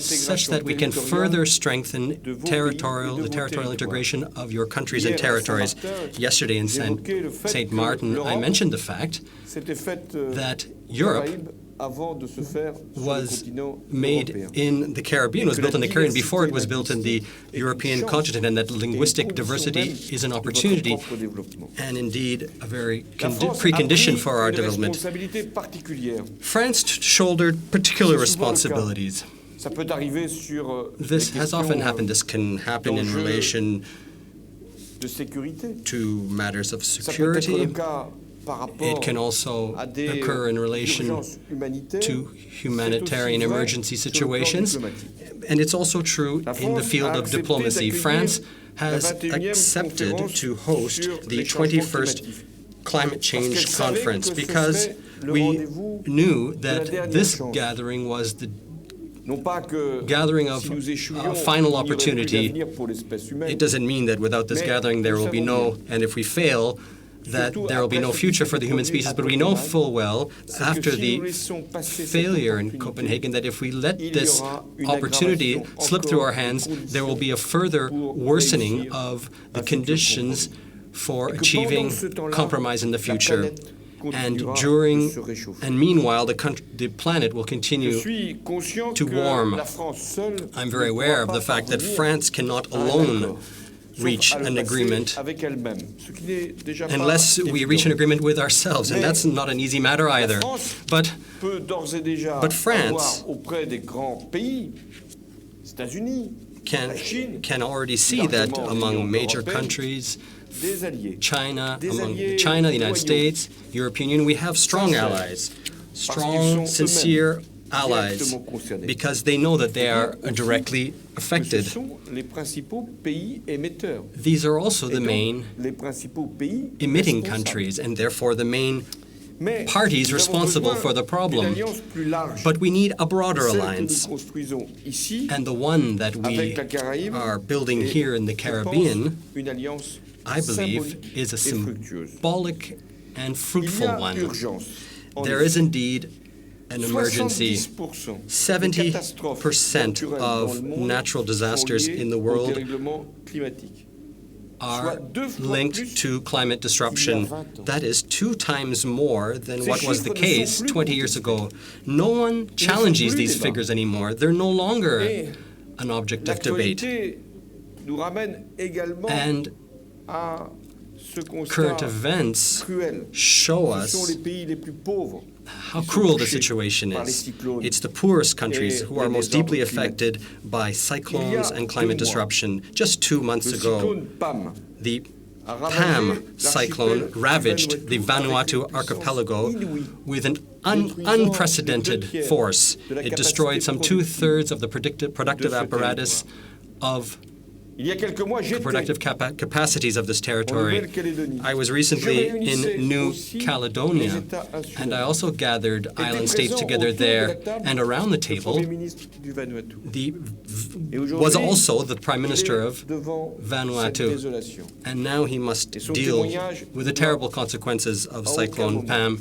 such l'intégration that we can territoriale further strengthen de vos territorial, pays et de the vos territorial territoires. integration of your countries and Hier, à territories. Saint-Martin, Yesterday in j'évoquais le fait St. que Martin, I l'Europe mentioned the fact s'était faite that Europe Caraïbe avant de se faire sur le was continent made européen. in the Caribbean, was built in the Caribbean before it was built in the European continent, and that linguistic diversity is an opportunity and indeed a very La France a precondition pris for our une development. responsabilité particulière. France shouldered particular C'est souvent le cas. responsibilities. Ça peut arriver sur This des has often questions, happened. This can happen in d'enjeux relation de sécurité. to matters of Ça peut être le security. cas par rapport It can also à des occur in relation urgences humanitaires. to C'est humanitarian aussi vrai emergency sur le plan situations. diplomatique. And it's also true La in the France field a of accepté diplomacy. d'accueillir France la has 21e accepted conférence to host sur the les changements 21st climatiques. Climate Change Parce qu'elle savait Conference que ce because serait le we rendez-vous knew de la that dernière this chance. gathering was the Non pas que gathering of si nous échouions, a final il n'y aurait plus opportunity. d'avenir pour l'espèce humaine. It doesn't mean that without this Mais gathering there nous will be savons no, and if we fail, that Surtout there will be après no ce qui future s'est for the human produit species. à But we know Copenhague, full well, c'est que after si the nous laissons passer cette failure in opportunité, Copenhagen, that if we let il y this aura une opportunity aggravation slip through our encore des hands, conditions there will be a further pour worsening réussir of the un futur conditions for Et que achieving pendant ce temps-là, compromise in the la future. planète And continuera during de se réchauffer. and meanwhile, the planet will Je continue. suis conscient to que warm. la France seule I'm very ne aware of pourra the pas fact that parvenir France cannot à un alone accord, sauf reach à le an passer agreement avec elle-même, ce qui n'est déjà pas unless we reach an évident. agreement with ourselves, and Mais that's not an easy matter La either. France But peut d'ores et déjà But France avoir auprès des grands pays, les États-Unis, la Chine, can already see that largement among l'Union major européenne, countries, des alliés. China, Des among alliés China, the United loyaux, States, European Union, we have strong sincères, allies, qu'ils strong, sont sincere allies because they know that they are directly Ce affected. sont les principaux pays émetteurs. These are also the Et donc, main les principaux pays emitting responsables. countries and therefore the main Mais parties nous avons responsible besoin for the d'une problem. alliance plus large. But we need a broader Celle que alliance. nous construisons ici, And the one that we avec la Caraïbe, are building est, here in the je Caribbean, pense, une alliance I believe, symbolique is a et fructueuse. symbolic and Il y fruitful a one. urgence. En There effet. is indeed an emergency. 70% des catastrophes 70% naturelles dans of le monde natural sont disasters liées in the au world dérèglement climatique. are Soit 2 fois linked plus to climate qu'il y a disruption. 20 ans. That is 2 times more than Ces what was the chiffres ne sont case plus 20 years contestés. ago. No one challenges plus these débat. figures anymore. They're no longer Et an object of debate. l'actualité nous ramène également And à ce current constat events cruel. show Ce sont les us pays les plus pauvres how qui sont cruel the touchés situation par les is. cyclones It's the poorest countries et who are les most désordres deeply climatiques. affected by cyclones and 2 climate mois, disruption. Just 2 months le ago, cyclone Pam the a ravagé Pam l'archipel cyclone du ravaged the Vanuatu Vanuatu avec une archipelago puissance inouïe, with an détruisant unprecedented les 2/3 force. de la It capacité destroyed some productive 2/3 of the productive ce apparatus of Il y a quelques mois, j'étais productive capacities of this en territory. Nouvelle-Calédonie. I was Je recently réunissais in New aussi les Caledonia, États insulaires. and I also gathered Était island states présent together autour de there, la table and around the le table, Premier ministre du Vanuatu. Et was aujourd'hui, also the Prime Minister il est of devant cette Vanuatu. désolation. And now he must Et son deal témoignage with the doit terrible consequences of à aucun Cyclone moment Pam,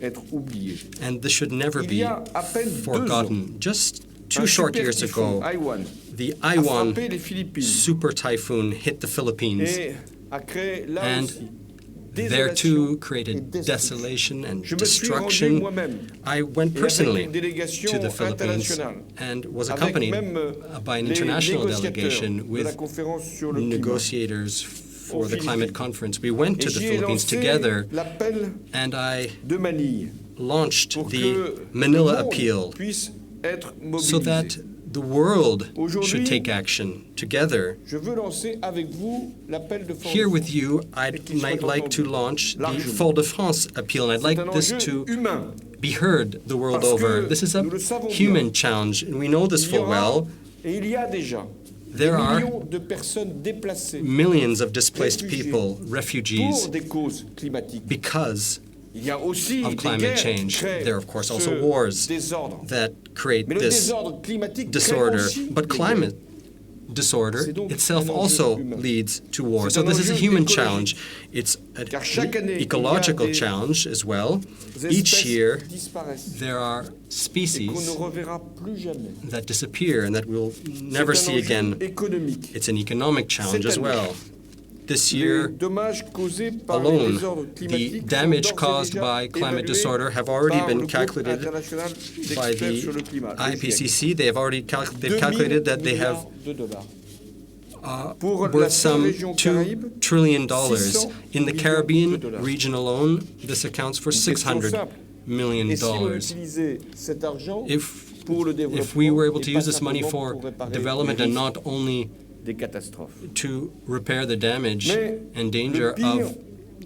être oublié. and this should never Il y be a à peine 2 ans, forgotten. Just 2 un short super years typhon, ago, Aiwan, the a Iwan frappé les Philippines super typhoon hit the Philippines. et a créé là And aussi there désolation too et created destruction. desolation and Je me suis rendu destruction. moi-même I went et avec personally une délégation to the Philippines internationale, and was avec accompanied même by an les international négociateurs delegation de la with conférence sur le climat. negotiators for the Philippines. climate conference. We went to Et the j'y ai Philippines lancé together, l'appel and I de Manille launched pour the que Manila le monde appeal puisse être mobilisé. so that the world Aujourd'hui, should take action together. Je veux lancer avec vous l'appel de France. Here with you, et I'd qu'il soit like to entendu launch the largement. Fort-de-France appeal, and I'd C'est like un this enjeu to humain. be heard the world Parce over. que This is a nous le savons human bien. challenge, and we know this Il y full aura, well. et il y a déjà There des are millions de personnes déplacées millions of displaced réfugiés people, pour refugees, des causes climatiques. because Il y a aussi of des climate guerres change. qui créent There are, of course, also ce wars désordre. that create Mais le this désordre climatique crée disorder. aussi But des climate disorder C'est donc itself un enjeu also humain. leads to war. C'est So un this is a enjeu human écologique. challenge. It's an Car chaque année, il y a ecological des challenge as well. guerres. Each Espèces year, disparaissent there are et qu'on species ne reverra plus jamais. that disappear and that we'll never C'est un see enjeu again. économique. It's an economic challenge Cette as année, well. This Les year dommages causés par les alone, désordres the climatiques sont damage d'ores et caused déjà by climate évalués disorder have already par been le groupe calculated international by d'experts sur le the climat, le GIEC. IPCC. They have already they've 2000 calculated that they have milliards de dollars. Pour la worth seule some région Caraïbe, $2 trillion. 600 In the millions Caribbean de dollars. region alone, this accounts for Une question $600 simple. million. Et si on utilisait cet argent If pour le développement if we were able to et pas use this money simplement for pour réparer development les and risques not only des catastrophes. to repair the damage Mais and danger le pire of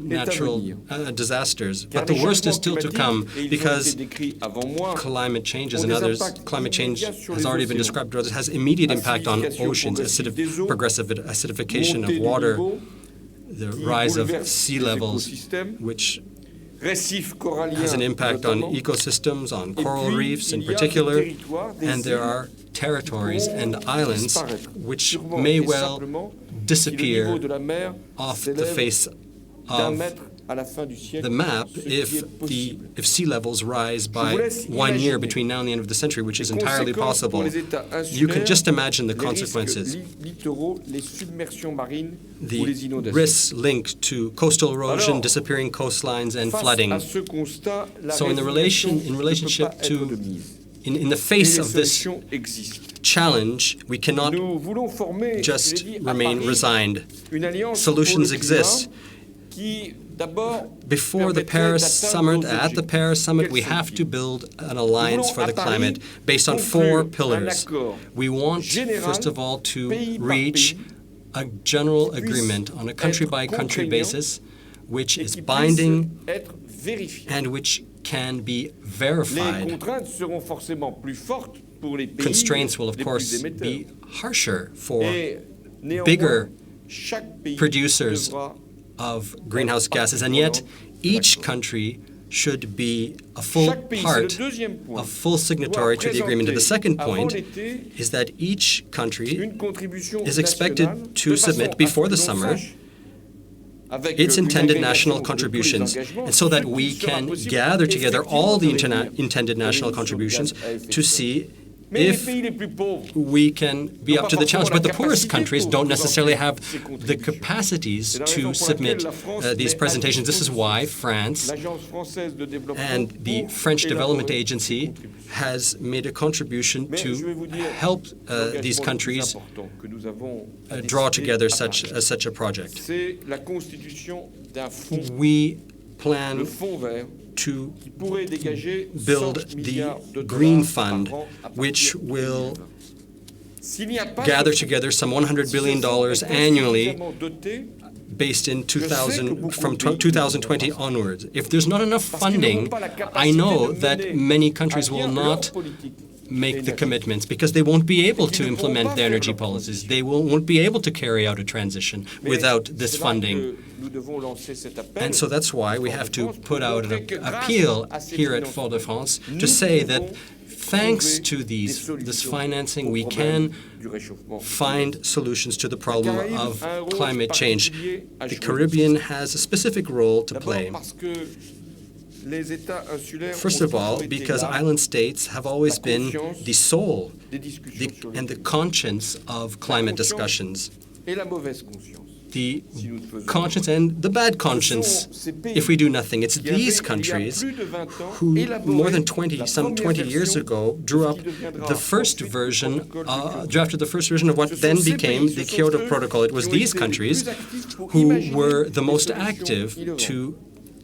natural venir. Disasters. Car But the les worst is changements still to climatiques, come et ils ont because été décrits avant moi, climate changes ont and des others, impacts climate change immédiats sur has les already been océans. described, it has immediate impact on Acidification oceans, progressive des eaux, progressive acidification of montée du water, niveau, the qui rise of bouleverse sea les levels, écosystèmes, which récifs coralliens has an impact on notamment. ecosystems, on Et coral puis, reefs in il y a des particular, territoires, des and there îles are territories qui and vont islands disparaître, which purement may et well simplement si le disappear niveau de la mer off the s'élève face d'un of mètre à la fin du siècle, the map ce qui est possible. if sea levels rise Je by vous laisse 1 year imaginer between now and the end of the century, which is les entirely conséquences pour possible. les États You can insulaires, just imagine the les risques consequences, littoraux, les submersions marines ou the les inondations. risks linked to coastal erosion, Alors, disappearing coastlines, and Face flooding. à ce constat, la So in résignation relationship ne peut pas être to de mise. in the Et face les of this solutions existent. challenge, we cannot Nous voulons former, just je l'ai dit, à remain Paris, resigned. une alliance Solutions pour le climat exist. qui, d'abord, Before the permettrait Paris d'atteindre summit, nos at the objectifs. Paris summit, Quels we have sont-ils? to build an alliance Nous for the voulons à climate Paris based on conclure 4 un pillars. accord We want, général, first of all, to pays par reach pays, a general qui puisse agreement on a country-by-country être basis, which et is qui puisse binding être vérifié. and which can be Les verified. contraintes seront forcément plus fortes pour les pays Constraints will, of les course, plus émetteurs. be harsher for Et néanmoins, bigger chaque pays producers devra of greenhouse gases, and yet each country should be a full Chaque pays, part, c'est le deuxième point, a full signatory to the agreement. And the second point is that each country une contribution is expected nationale to de submit façon à before ce the que l'on summer sache, avec its une intended agrégation national de tous les contributions, engagements, and so that ce we qu'il sera can possible gather together all the effectivement de réduire intended les national émissions de contributions gaz à effet de to serre. see Mais les if pays les plus pauvres we can be up to the challenge. But the poorest countries don't necessarily have ces the contributions. capacities C'est la raison to pour submit laquelle la France these met à presentations. This is why France l'Agence française de développement and the pour French Development élaborer Agency ces contributions. has made a contribution Mais je vais to vous dire, help l'engagement these le plus countries important que nous avons à draw décider together à Paris, such a project. c'est la constitution d'un fonds, We le plan fonds vert, to qui pourrait dégager build 100 the milliards de Green dollars par Fund, an à partir which de will 2020. S'il n'y a pas gather de fonds, together some $100 si billion ce fonds est annually insuffisamment doté, based in Je sais que 2000, beaucoup from de pays 2020 onwards. If there's not enough parce qu'ils n'auront funding, pas la capacité I know de that mener many à countries bien will leur not politique make the énergétique. commitments because they won't be able to Ils ne pourront implement pas their faire energy leur policies. transition. They won't be able to carry out a transition Mais without this c'est là funding. que nous devons lancer cet appel And so that's why we à have to Fort-de-France put pour out an montrer que grâce appeal à ces here at financements, Fort-de-France nous to say that pouvons thanks trouver to des this solutions financing, au we problème can du réchauffement. find solutions to the problem Caraïbes of a un rôle climate change. particulier à The jouer. Caribbean has a specific role to D'abord play. parce que les États insulaires First ont of all, toujours été because là, island states have always la been confiance the soul des discussions sur le and the climat. conscience of climate discussions, Et la mauvaise conscience. the Si nous ne faisons conscience rien. and the bad Ce conscience sont ces pays if we do nothing. It's qui avaient, these il y a countries plus de 20 ans, who, élaboré more than la some première 20 years version ago, de drew ce up qui deviendra the first ensuite le version, protocole de Kyoto. drafted the first version of what Ce sont then ces became pays, the ce sont Kyoto eux Protocol. It was qui ont these été les countries plus actifs pour who imaginer were the des most solutions active innovantes. to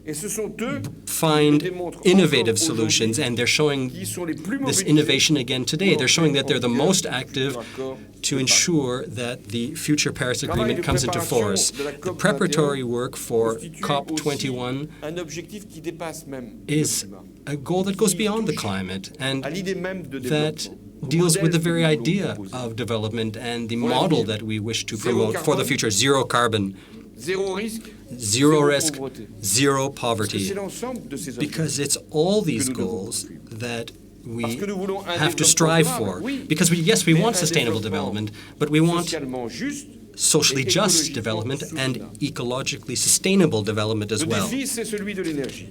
Et ce sont eux find qui démontrent innovative encore solutions, aujourd'hui and they're showing qui sont les plus this mobilisés innovation again today. They're showing that they're the most active accord to ensure that the future Paris Travail Agreement de comes into préparation force. de la The COP preparatory work for constitue COP21 aussi un objectif qui dépasse même is le climat, a goal that goes qui beyond the touche climate and à l'idée même de that développement, au deals with the modèle que very nous voulons idea proposer. of development and the Pour model l'avenir. that we wish to Zéro promote for the carbone. future. Zero carbon, Zéro risque, zero zéro risk, pauvreté. zero Parce que poverty. c'est l'ensemble de ces Because objectifs. it's all these que nous devons goals that we Parce que nous voulons un have to développement strive durable, for. oui, Because yes, we mais want un sustainable développement development, but we want socialement juste. socially et just écologiquement development and soutenable. ecologically sustainable development as Le well. défi, c'est celui de l'énergie.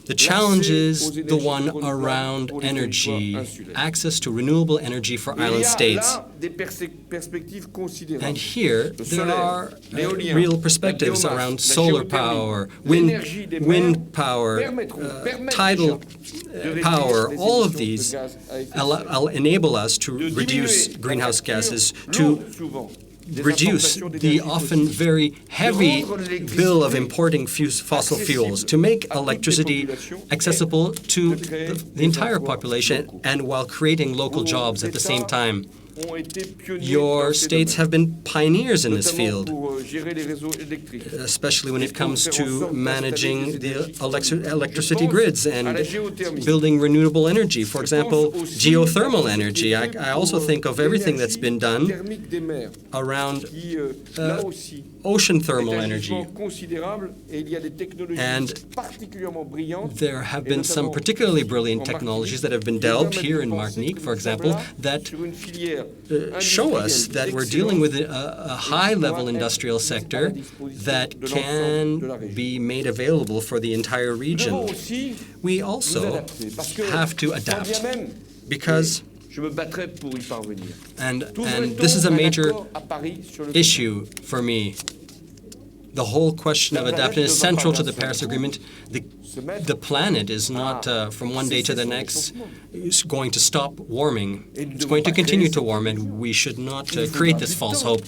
The challenge L'accès aux is the énergies one renouvelables around pour les energy, territoires insulaires. access to renewable energy for Il island y a states. là des perspectives considérables. And here, Le there solaire, are l'éolien, real la perspectives biomasse, around la solar géothermie, power, l'énergie des mers wind power, permettent tidal déjà de réduire power. les All of émissions de these gaz à effet de serre. enable us to De reduce diminuer greenhouse la facture gases, lourde, to souvent, des reduce importations the d'énergie often fossile. very heavy rendre l'électricité bill of importing fossil fuels, to make à toutes les electricity populations accessible to de créer the des entire emplois population locaux. and while creating local Vos jobs at the same États time. ont été pionniers Your dans ces states domaines, have been pioneers in this notamment field, pour gérer les réseaux électriques. especially when it Et pour comes faire en to sorte managing d'installer des the énergies renouvelables. electricity Je pense grids à la and géothermie. building renewable energy. For Je example, pense aussi geothermal à tout ce qui energy. est fait I also pour, think of everything that's been done thermique des mers, around qui, là aussi, ocean est thermal un energy. gisement considérable et il y a des technologies And particulièrement brillantes. There have et been some notamment particularly ici, brilliant en technologies Martinique, that have been qui developed permettent here de in penser Martinique, que for nous sommes example, là that sur une filière show us industrielle that we're d'excellence dealing with a high-level industrial sector that de l'ensemble de la can région. be made available for the entire Nous devons region. aussi We nous also adapter parce que have to quand bien adapt même because, je me battrai pour y parvenir. and Trouverait-on this is a un major accord à Paris sur le issue for me. The whole question of adaptation is central to the Paris Agreement. The planet is not, from one day to the next, is going to stop warming. It's going to continue to warm, and we should not create this false hope.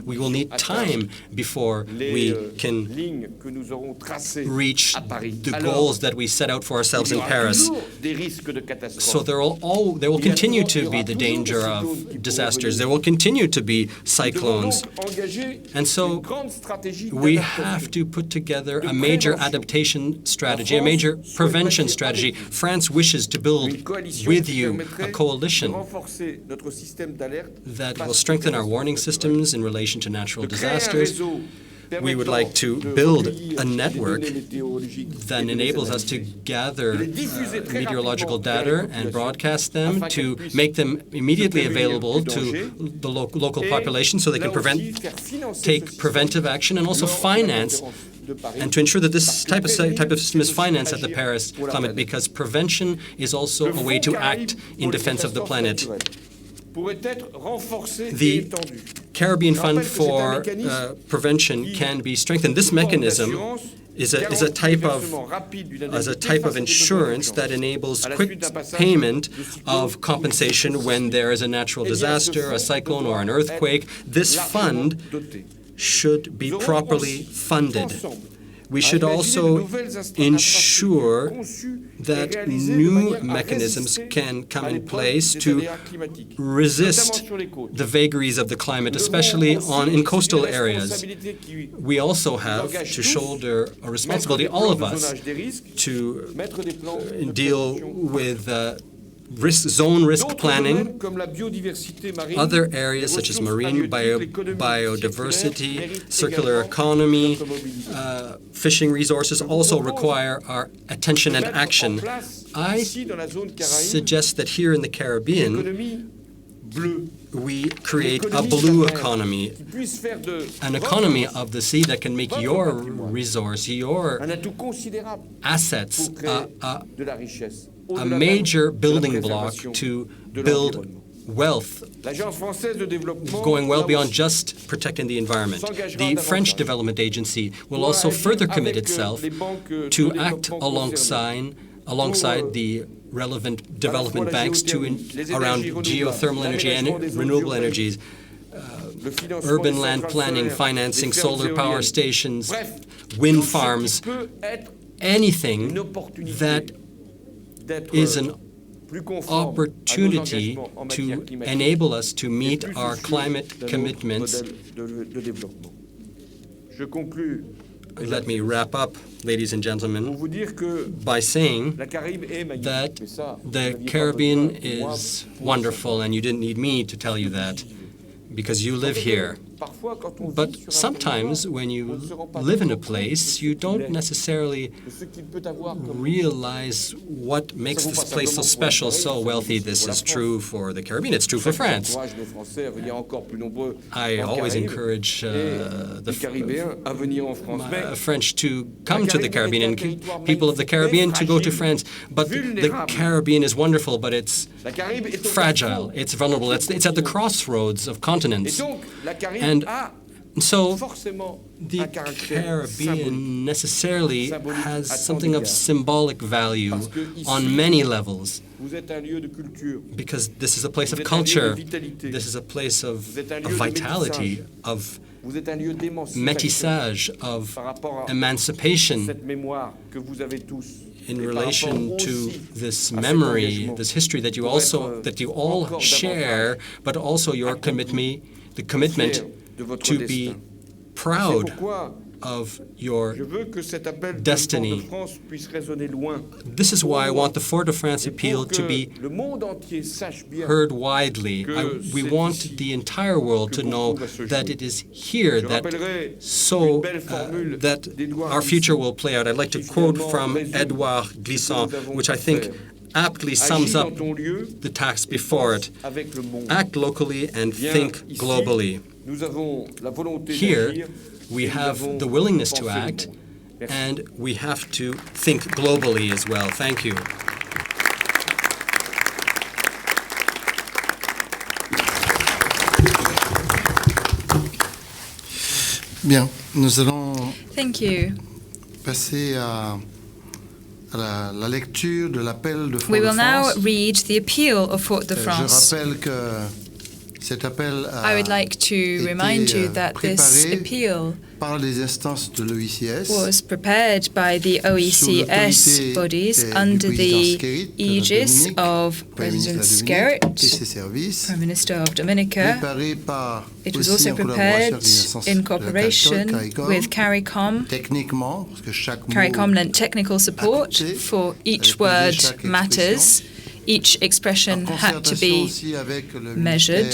We will need time before we can lignes que nous aurons tracées reach à Paris. the Alors, goals that we set out for ourselves il y in aura Paris. toujours des risques de catastrophe. So there will continue to be the danger of disasters. There will continue to be Nous devons cyclones. donc engager And so une grande stratégie we d'adaptation. have to put together a major adaptation strategy strategy, a major prevention strategy. France wishes to build with you a coalition that will strengthen our warning systems in relation to natural disasters. We would like to build a network that enables us to gather meteorological data and broadcast them, to make them immediately available to the local population so they can take preventive action and also finance, and to ensure that this type of system is financed at the Paris Climate, because prevention is also a way to act in defense of the planet. The Caribbean Fund for Prevention can be strengthened. This mechanism is a type of insurance that enables quick payment of compensation when there is a natural disaster, a cyclone, or an earthquake. This fund should be properly funded. We should also ensure that new mechanisms can come in place to resist the vagaries of the climate, especially in coastal areas. We also have to shoulder a responsibility, all of us, to deal with zone risk planning, other areas such as marine biodiversity, circular economy, fishing resources also require our attention and action. I suggest that here in the Caribbean, we create a blue economy, an economy of the sea that can make your resource, your assets, a major building block to build wealth, going well beyond just protecting the environment. The French Development Agency will also further commit itself to act alongside the relevant development banks around geothermal energy and renewable energies, urban land planning, financing solar power stations, wind farms, anything that is an opportunity to enable us to meet our climate commitments. Let me wrap up, ladies and gentlemen, by saying that the Caribbean is wonderful, and you didn't need me to tell you that, because you live here. But sometimes when you live in a place, you don't necessarily realize what makes this place so special, so wealthy. This is true for the Caribbean. It's true for France. I always encourage the French to come to the Caribbean and people of the Caribbean to go to France. But the Caribbean is wonderful, but it's fragile, it's vulnerable, it's at the crossroads of continents. And so the Caribbean necessarily has something of symbolic value on many levels, because this is a place of culture, this is a place of vitality, of métissage, of emancipation in relation to this memory, this history that you all share, but also your commitment to be proud of your destiny. This is why I want the Fort de France appeal to be heard widely. We want the entire world to know that it is here that our future will play out. I'd like to quote from Edouard Glissant, which I think aptly sums up the task before it. Act locally and think globally. Here, we have the willingness to act, and we have to think globally as well. Thank you. Bien, nous allons Thank you. passer à la lecture de l'appel de We will Fort-de-France. now read the appeal of Fort de Je France. rappelle que I would like to remind you that this appeal par les instances de l'OICS was prepared by the OECS bodies under the aegis of President Skerrit, Prime Minister of Dominica. It was also prepared in cooperation with CARICOM. CARICOM lent technical support for each word matters. Each expression had to be measured.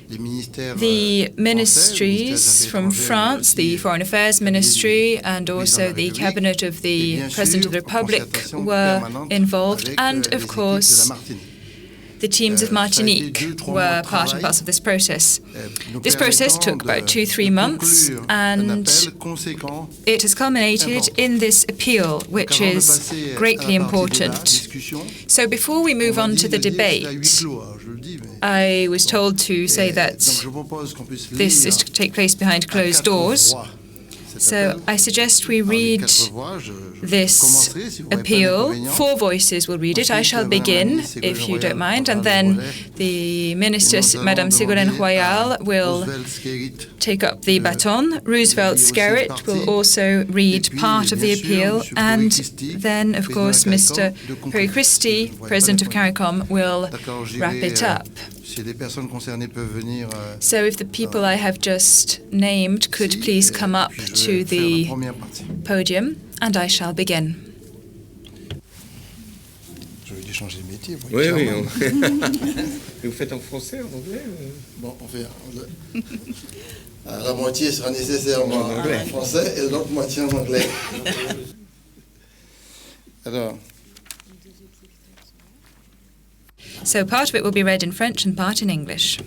The ministries from France, the Foreign Affairs Ministry, and also the Cabinet of the President of the Republic were involved, and of course the teams of Martinique were part and parcel of this process. This process took about 2-3 months, and it has culminated in this appeal, which is greatly important. So before we move on to the debate, I was told to say that this is to take place behind closed doors. So I suggest we read this appeal. 4 voices will read it. I shall begin, if you don't mind, and then the Minister, Madame Ségolène Royal, will take up the baton. Roosevelt Skerrit will also read part of the appeal, and then, of course, Mr. Perry Christie, President of CARICOM, will wrap it up. So if the people I have just named could please come up to the podium, and I shall begin. Oui, oui. Vous faites en français, en anglais Bon, on fait. La moitié sera nécessairement en français et l'autre moitié en anglais. Alors. So part of it will be read in French and part in English.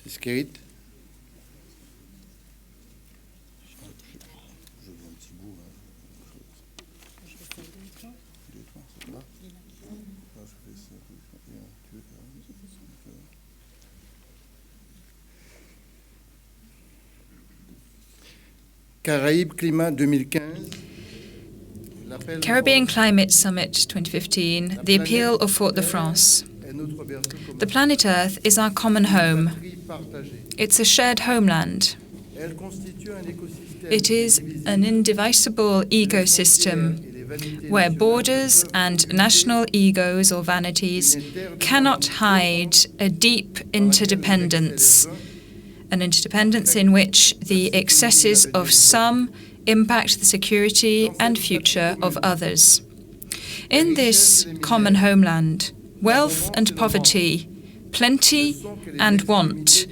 C'est Skerrit. Caraibe Climat 2015. Caribbean Climate Summit 2015, the appeal of Fort-de-France. The planet Earth is our common home. It's a shared homeland. It is an indivisible ecosystem where borders and national egos or vanities cannot hide a deep interdependence, an interdependence in which the excesses of some impact the security and future of others. In this common homeland, wealth and poverty, plenty and want,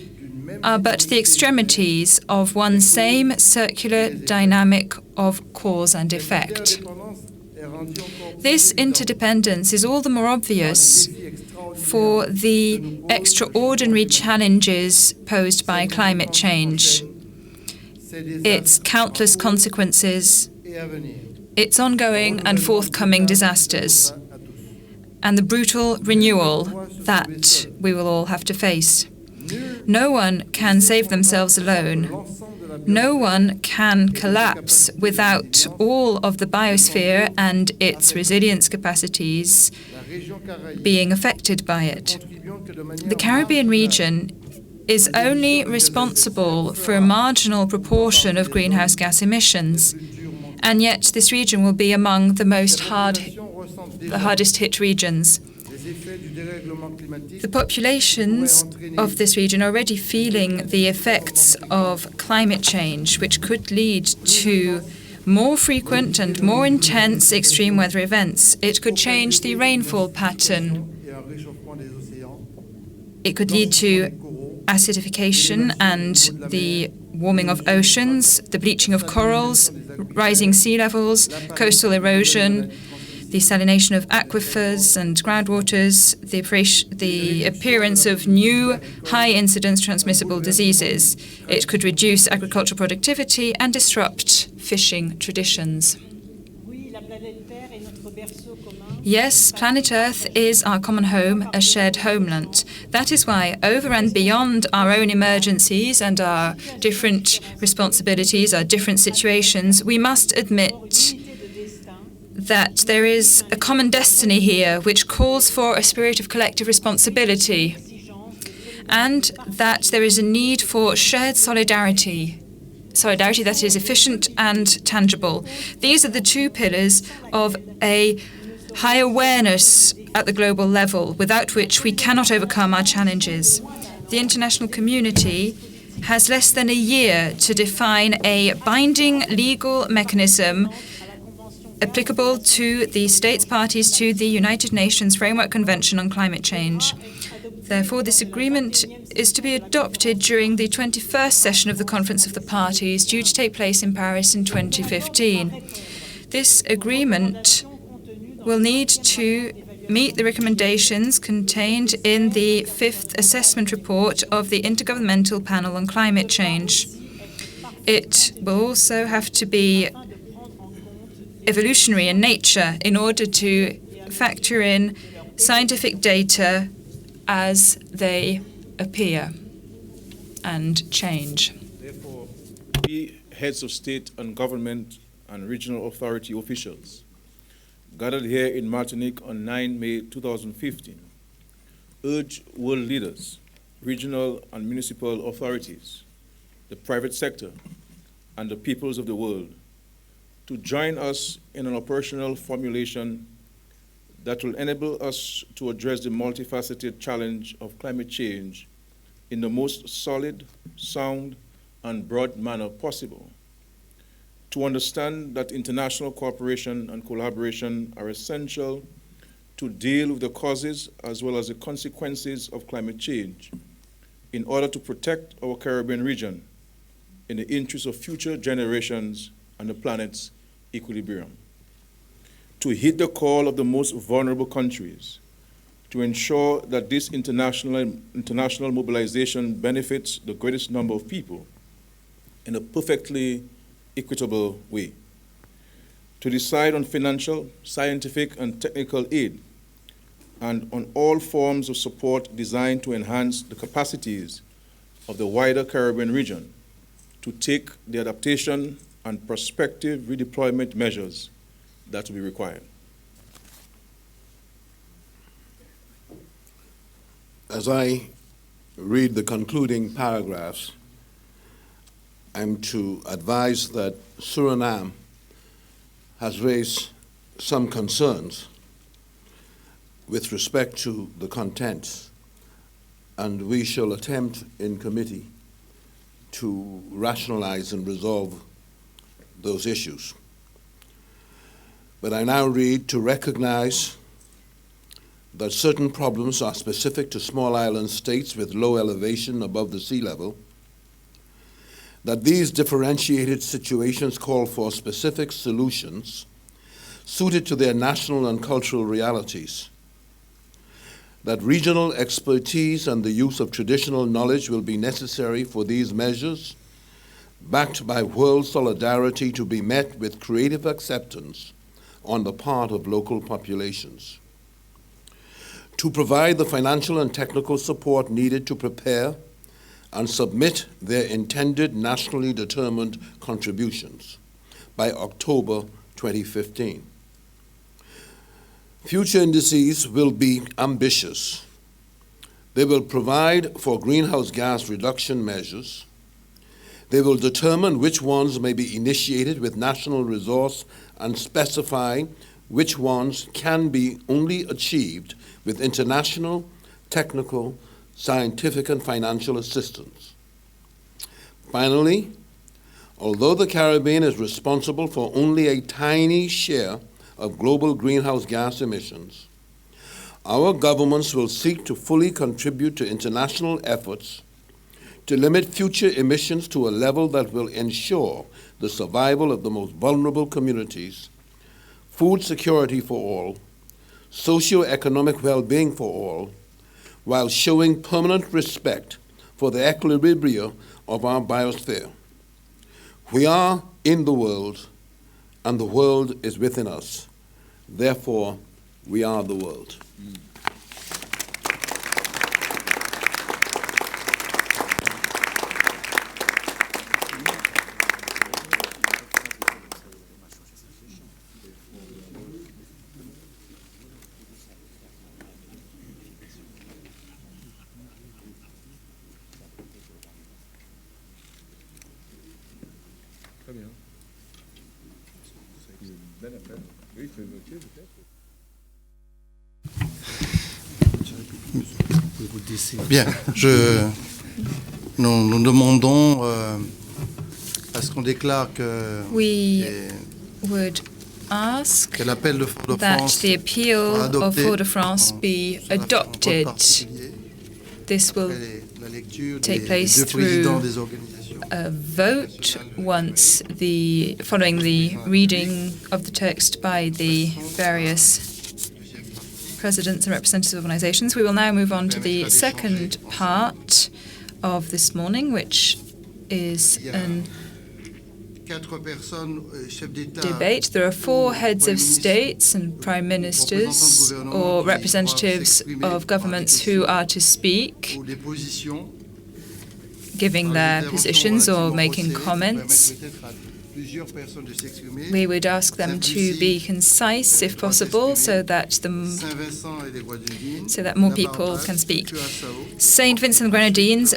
are but the extremities of one same circular dynamic of cause and effect. This interdependence is all the more obvious for the extraordinary challenges posed by climate change, its countless consequences, its ongoing and forthcoming disasters, and the brutal renewal that we will all have to face. No one can save themselves alone. No one can collapse without all of the biosphere and its resilience capacities being affected by it. The Caribbean region is only responsible for a marginal proportion of greenhouse gas emissions, and yet this region will be among the hardest hit regions. The populations of this region are already feeling the effects of climate change, which could lead to more frequent and more intense extreme weather events. It could change the rainfall pattern. It could lead to acidification and the warming of oceans, the bleaching of corals, rising sea levels, coastal erosion, the salination of aquifers and groundwaters, the appearance of new high-incidence transmissible diseases. It could reduce agricultural productivity and disrupt fishing traditions. Yes, planet Earth is our common home, a shared homeland. That is why, over and beyond our own emergencies and our different responsibilities, our different situations, we must admit that there is a common destiny here which calls for a spirit of collective responsibility and that there is a need for shared solidarity that is efficient and tangible. These are the two pillars of a high awareness at the global level, without which we cannot overcome our challenges. The international community has less than a year to define a binding legal mechanism applicable to the states parties to the United Nations Framework Convention on Climate Change. Therefore, this agreement is to be adopted during the 21st session of the Conference of the Parties, due to take place in Paris in 2015. This agreement will need to meet the recommendations contained in the fifth assessment report of the Intergovernmental Panel on Climate Change. It will also have to be evolutionary in nature in order to factor in scientific data as they appear and change. Therefore, we heads of state and government and regional authority officials gathered here in Martinique on 9 May 2015 urge world leaders, regional and municipal authorities, the private sector, and the peoples of the world to join us in an operational formulation that will enable us to address the multifaceted challenge of climate change in the most solid, sound, and broad manner possible. To understand that international cooperation and collaboration are essential to deal with the causes as well as the consequences of climate change in order to protect our Caribbean region in the interest of future generations and the planet's equilibrium. To heed the call of the most vulnerable countries, to ensure that this international mobilization benefits the greatest number of people in a perfectly equitable way. To decide on financial, scientific, and technical aid, and on all forms of support designed to enhance the capacities of the wider Caribbean region to take the adaptation and prospective redeployment measures that will be required. As I read the concluding paragraphs, I'm to advise that Suriname has raised some concerns with respect to the contents, and we shall attempt in committee to rationalize and resolve those issues. But I now read to recognize that certain problems are specific to small island states with low elevation above the sea level, that these differentiated situations call for specific solutions suited to their national and cultural realities, that regional expertise and the use of traditional knowledge will be necessary for these measures, backed by world solidarity to be met with creative acceptance on the part of local populations. To provide the financial and technical support needed to prepare and submit their intended nationally determined contributions by October 2015. Future indices will be ambitious. They will provide for greenhouse gas reduction measures. They will determine which ones may be initiated with national resource and specify which ones can be only achieved with international, technical, scientific, and financial assistance. Finally, although the Caribbean is responsible for only a tiny share of global greenhouse gas emissions, our governments will seek to fully contribute to international efforts to limit future emissions to a level that will ensure the survival of the most vulnerable communities, food security for all, socio-economic well-being for all, while showing permanent respect for the equilibria of our biosphere. We are in the world, and the world is within us. Therefore, we are the world. Bien, nous demandons à ce qu'on déclare que would ask l'appel de that Fort-de-France the appeal of Fort-de-France be sur un vote adopted. particulier. This will La lecture take des place deux présidents through des organisations. a vote following the reading of the text by the various presidents and representatives of organizations. We will now move on to the second part of this morning, which is an debate. There are 4 heads of states and prime ministers or representatives of governments who are to speak, giving their positions or making comments. We would ask them to be concise, if possible, so that more people can speak. St. Vincent and Grenadines,